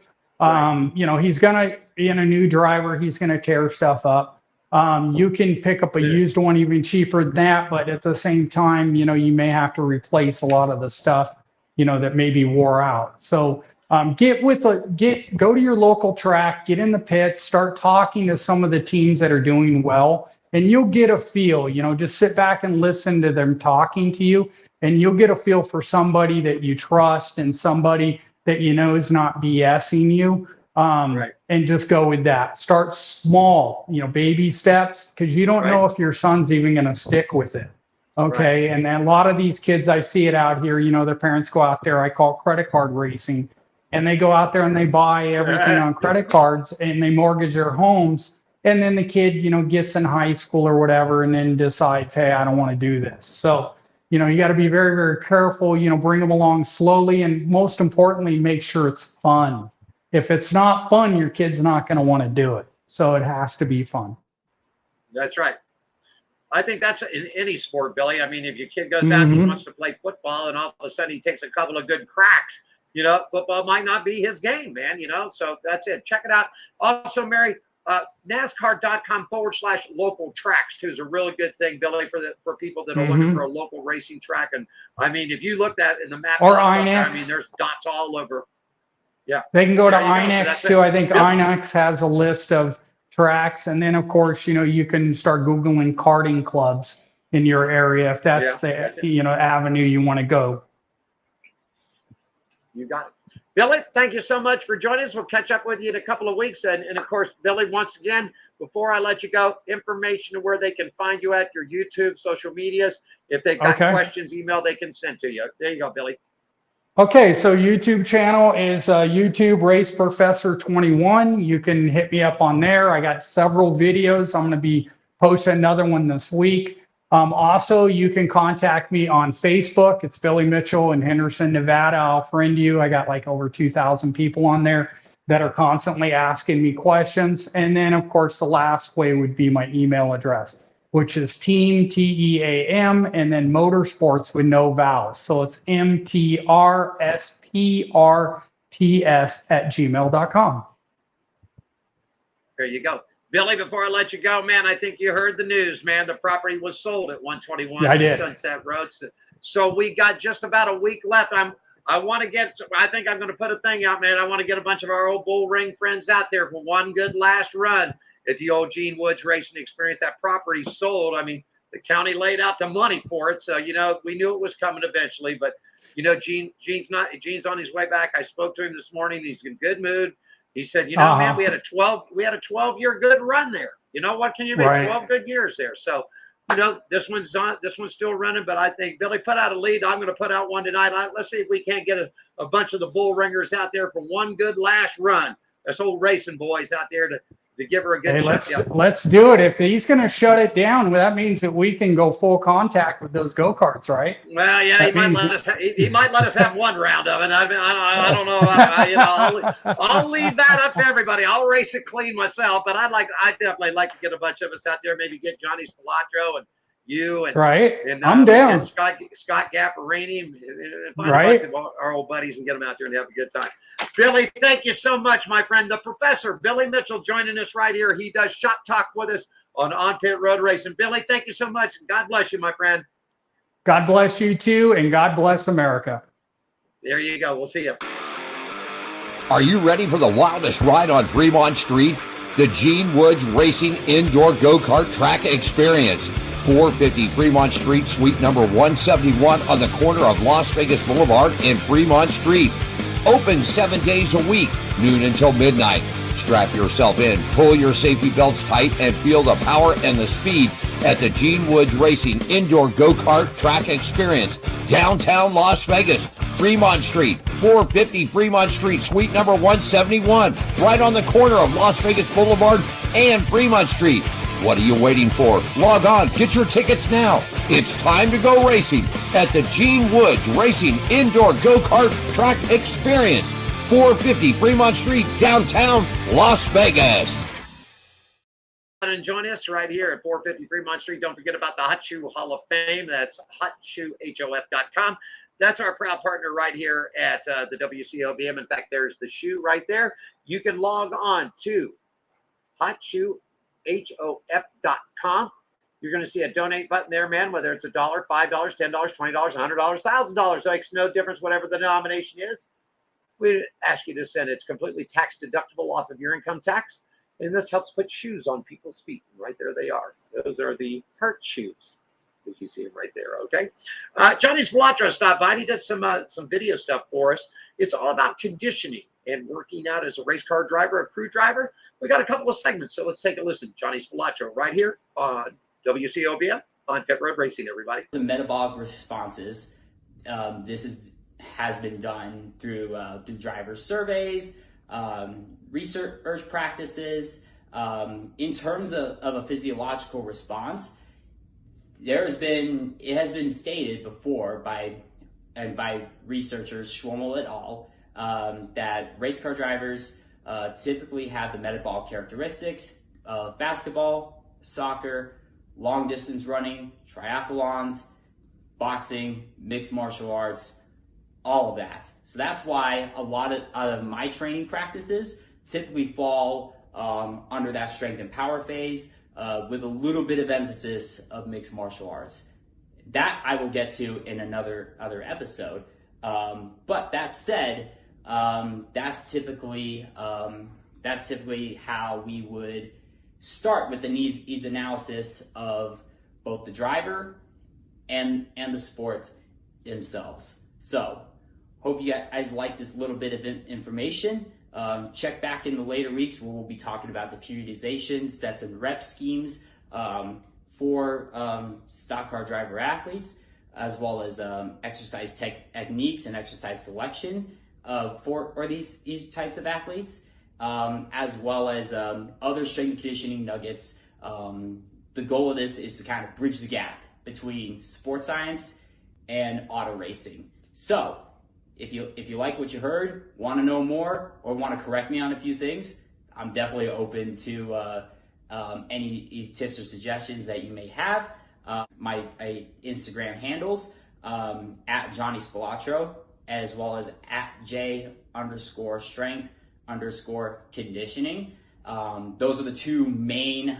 You know, he's going to, being a new driver, he's going to tear stuff up. You can pick up a used one even cheaper than that, but at the same time, you know, you may have to replace a lot of the stuff, you know, that maybe wore out. So go to your local track, get in the pits, start talking to some of the teams that are doing well and you'll get a feel, just sit back and listen to them talking to you, and you'll get a feel for somebody that you trust and somebody that is not BSing you. And just go with that. Start small, baby steps, because you don't know if your son's even going to stick with it. Okay. And then a lot of these kids, I see it out here, their parents go out there, I call it credit card racing, and they go out there and they buy everything on credit cards and they mortgage their homes. And then the kid, gets in high school or whatever, and then decides, hey, I don't want to do this. So, you got to be very, very careful, bring them along slowly. And most importantly, make sure it's fun. If it's not fun, your kid's not going to want to do it. So it has to be fun. That's right. I think that's in any sport, Billy. I mean, if your kid goes out and he wants to play football and all of a sudden he takes a couple of good cracks, football might not be his game, man, so that's it. Check it out. Also, Mary, NASCAR.com/local tracks too is a really good thing, Billy, for people that are looking for a local racing track. And I mean, if you looked at in the map, or INEX, I mean, there's dots all over. Yeah, they can go to INEX too. I think INEX has a list of tracks, and then of course, you can start Googling karting clubs in your area if that's the avenue you want to go. You got it. Billy, thank you so much for joining us. We'll catch up with you in a couple of weeks. And of course, Billy, once again, before I let you go, information of where they can find you at your YouTube, social medias. If they've got questions, email they can send to you. There you go, Billy. Okay, so YouTube channel is YouTube Race Professor 21. You can hit me up on there. I got several videos. I'm going to be posting another one this week. Also, you can contact me on Facebook. It's Billy Mitchell in Henderson, Nevada. I'll friend you. I got like over 2,000 people on there that are constantly asking me questions. And then, of course, the last way would be my email address, which is team, TEAM, and then motorsports with no vowels. So it's MTRSPRTS@gmail.com. There you go. Billy, before I let you go, man, I think you heard the news, man. The property was sold at 121 Sunset Road. So we got just about a week left. I think I'm going to put a thing out, man. I want to get a bunch of our old bull ring friends out there for one good last run at the old Gene Woods Racing Experience. That property sold. I mean, the county laid out the money for it. So, we knew it was coming eventually, but Gene's on his way back. I spoke to him this morning. He's in good mood. He said, man, we had a 12-year good run there. What can you make? 12 good years there. So, this one's still running, but I think Billy put out a lead. I'm going to put out one tonight. Let's see if we can't get a bunch of the bull ringers out there for one good last run. That's old racing boys out there to give her a good shut. Let's do it. If he's going to shut it down, well, that means that we can go full contact with those go-karts, right? Well, yeah, he might let us have one round of it. I don't know. I'll leave that up to everybody. I'll race it clean myself, but I'd definitely like to get a bunch of us out there. Maybe get Johnny Spilatro and you and and I'm down. And Scott Gaffarini and find a bunch of our old buddies and get them out there and have a good time. Billy, thank you so much, my friend. The Professor, Billy Mitchell, joining us right here. He does Shop Talk with us on Pit Road Racing. Billy, thank you so much. God bless you, my friend. God bless you too, and God bless America. There you go. We'll see you. Are you ready for the wildest ride on Fremont Street? The Gene Woods Racing Indoor Go-Kart Track Experience. 450 Fremont Street, suite number 171 on the corner of Las Vegas Boulevard and Fremont Street. Open 7 days a week, noon until midnight. Strap yourself in, pull your safety belts tight, and feel the power and the speed at the Gene Woods Racing Indoor Go-Kart Track Experience, downtown Las Vegas, Fremont Street, 450 Fremont Street, suite number 171, right on the corner of Las Vegas Boulevard and Fremont Street. What are you waiting for? Log on, get your tickets now. It's time to go racing at the Gene Woods Racing Indoor Go-Kart Track Experience, 450 Fremont Street, downtown Las Vegas. And join us right here at 450 Fremont Street. Don't forget about the Hot Shoe Hall of Fame. That's hotshoehof.com. That's our proud partner right here at the WCOVM. In fact, there's the shoe right there. You can log on to hotshoehof.com. You're going to see a donate button there, man, whether it's $1, $5, $10, $20, $100, $1,000. It makes no difference, whatever the denomination is. We ask you to send it. It's completely tax deductible off of your income tax. And this helps put shoes on people's feet. Right there they are. Those are the Hurt shoes. As you see them right there, okay? Johnny Spilotro stopped by. He did some video stuff for us. It's all about conditioning and working out as a race car driver, a crew driver. We got a couple of segments, so let's take a listen. Johnny Spilotro right here on WCOBM on Pit Road Racing, everybody. The metabolic responses, has been done through driver surveys, research practices. In terms of a physiological response, it has been stated before by researchers Schwemmel et al. That race car drivers typically have the metabolic characteristics of basketball, soccer, long distance running, triathlons, boxing, mixed martial arts, all of that. So that's why a lot of my training practices typically fall under that strength and power phase, with a little bit of emphasis of mixed martial arts. That I will get to in other episode. But that said, that's typically how we would start with the needs analysis of both the driver and the sport themselves. So, hope you guys like this little bit of information. Check back in the later weeks where we'll be talking about the periodization, sets and rep schemes for stock car driver athletes, as well as exercise techniques and exercise selection for these types of athletes, as well as other strength and conditioning nuggets. The goal of this is to kind of bridge the gap between sports science and auto racing. So, if you like what you heard, want to know more, or want to correct me on a few things, I'm definitely open to any tips or suggestions that you may have. My Instagram handles at Johnny Spilotro, as well as at J_strength_conditioning. Those are the two main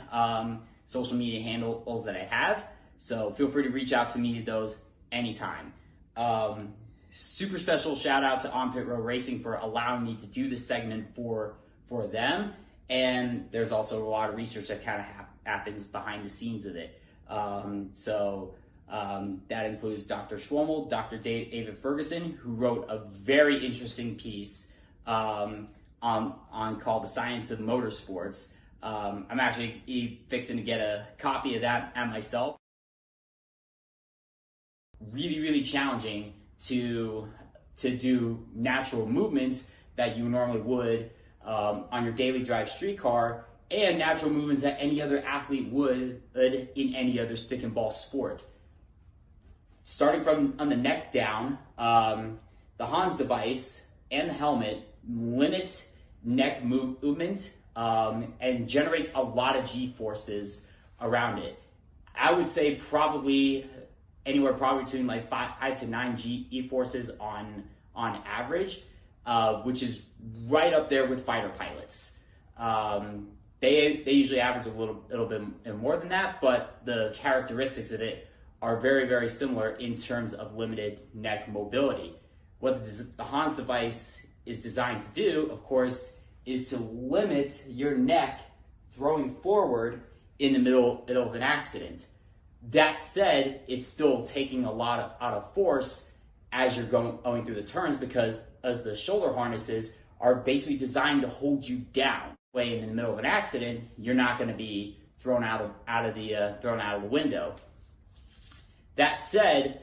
social media handles that I have. So feel free to reach out to me at those anytime. Super special shout out to On Pit Road Racing for allowing me to do this segment for them. And there's also a lot of research that kind of happens behind the scenes of it. That includes Dr. Schwemmel, Dr. David Ferguson, who wrote a very interesting piece on called The Science of Motorsports. I'm actually fixing to get a copy of that at myself. Really, really challenging to do natural movements that you normally would on your daily drive street car, and natural movements that any other athlete would in any other stick and ball sport. Starting from on the neck down, the Hans device and the helmet limits neck movement and generates a lot of G forces around it. I would say probably anywhere between like 5 to 9 G forces on average, which is right up there with fighter pilots. They usually average a little bit more than that, but the characteristics of it are very, very similar in terms of limited neck mobility. What the Hans device is designed to do, of course, is to limit your neck throwing forward in the middle of an accident. That said, it's still taking a lot out of force as you're going through the turns, because as the shoulder harnesses are basically designed to hold you down. Way in the middle of an accident, you're not going to be thrown out of the window. That said,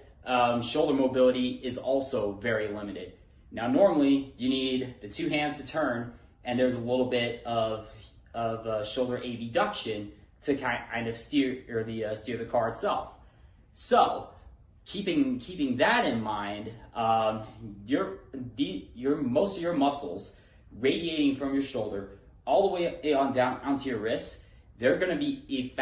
shoulder mobility is also very limited. Now, normally you need the two hands to turn, and there's a little bit of shoulder abduction to kind of steer the car itself. So, keeping that in mind, most of your muscles radiating from your shoulder all the way on down onto your wrists, they're going to be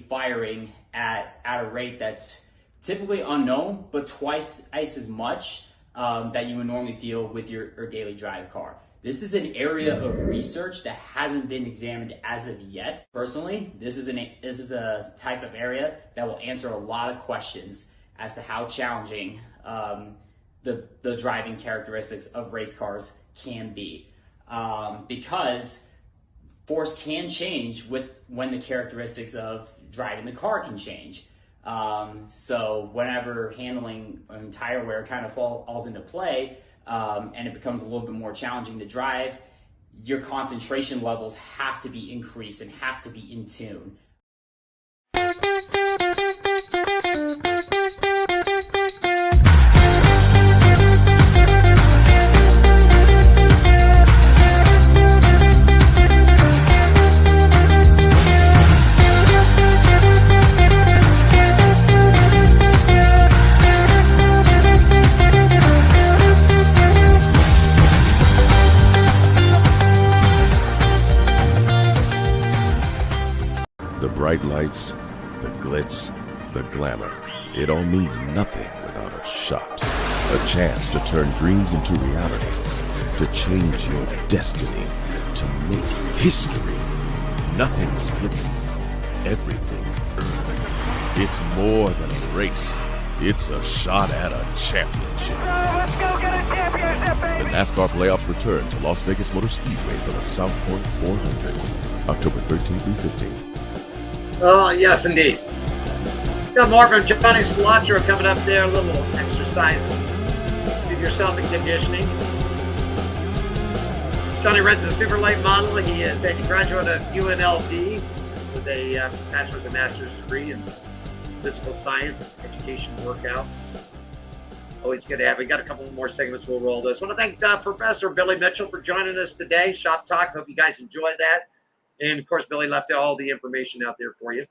firing at a rate that's typically unknown, but twice as much that you would normally feel with your daily drive car. This is an area of research that hasn't been examined as of yet. Personally, this is a type of area that will answer a lot of questions as to how challenging the driving characteristics of race cars can be. Because force can change when the characteristics of driving the car can change. So whenever handling and tire wear kind of falls into play, and it becomes a little bit more challenging to drive, your concentration levels have to be increased and have to be in tune. The bright lights, the glitz, the glamour. It all means nothing without a shot. A chance to turn dreams into reality. To change your destiny. To make history. Nothing's given. Everything earned. It's more than a race. It's a shot at a championship. Let's go get a championship, baby! The NASCAR playoffs return to Las Vegas Motor Speedway for the South Point 400. October 13th through 15th. Oh, yes, indeed. Got more from Johnny Cilantro coming up there. A little exercise. Give yourself in conditioning. Johnny Red's a super late model. He is a graduate of UNLV with a bachelor's and master's degree in physical science, education, workouts. Always good to have. We got a couple more segments. We'll roll this. I want to thank Professor Billy Mitchell for joining us today. Shop Talk. Hope you guys enjoyed that. And, of course, Billy left all the information out there for you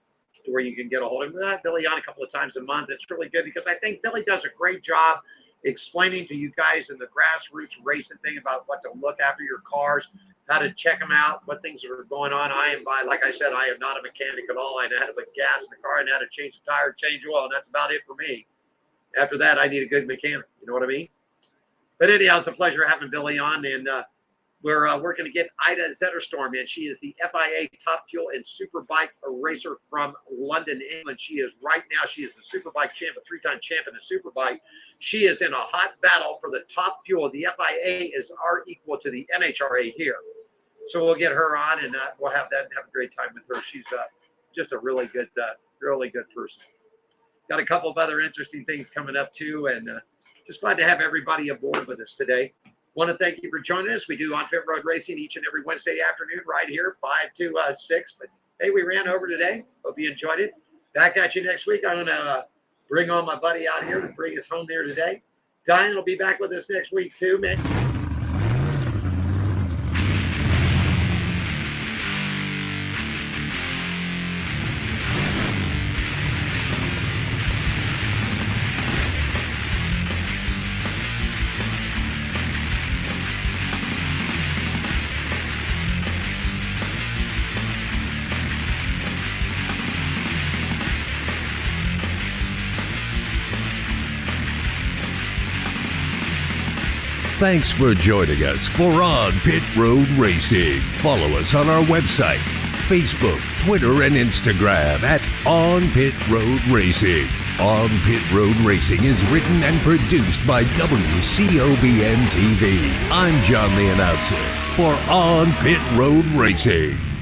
to where you can get a hold of him. We have Billy on a couple of times a month. It's really good because I think Billy does a great job explaining to you guys in the grassroots racing thing about what to look after your cars, how to check them out, what things are going on. Like I said, I am not a mechanic at all. I know how to put gas in the car and how to change the tire, change oil, and that's about it for me. After that, I need a good mechanic. You know what I mean? But anyhow, it's a pleasure having Billy on, and we're working to get Ida Zetterstorm in. She is the FIA Top Fuel and Superbike racer from London, England. She is the Superbike champ, a three-time champ in the Superbike. She is in a hot battle for the top fuel. The FIA is equal to the NHRA here. So we'll get her on, and we'll have a great time with her. She's just a really good person. Got a couple of other interesting things coming up, too, and just glad to have everybody aboard with us today. Want to thank you for joining us. We do On Pit Road Racing each and every Wednesday afternoon right here, 5 to 6. But, hey, we ran over today. Hope you enjoyed it. Back at you next week. I'm going to bring on my buddy out here to bring us home here today. Diane will be back with us next week, too, man. Thanks for joining us for On Pit Road Racing. Follow us on our website, Facebook, Twitter, and Instagram at On Pit Road Racing. On Pit Road Racing is written and produced by WCOBN TV. I'm John the Announcer for On Pit Road Racing.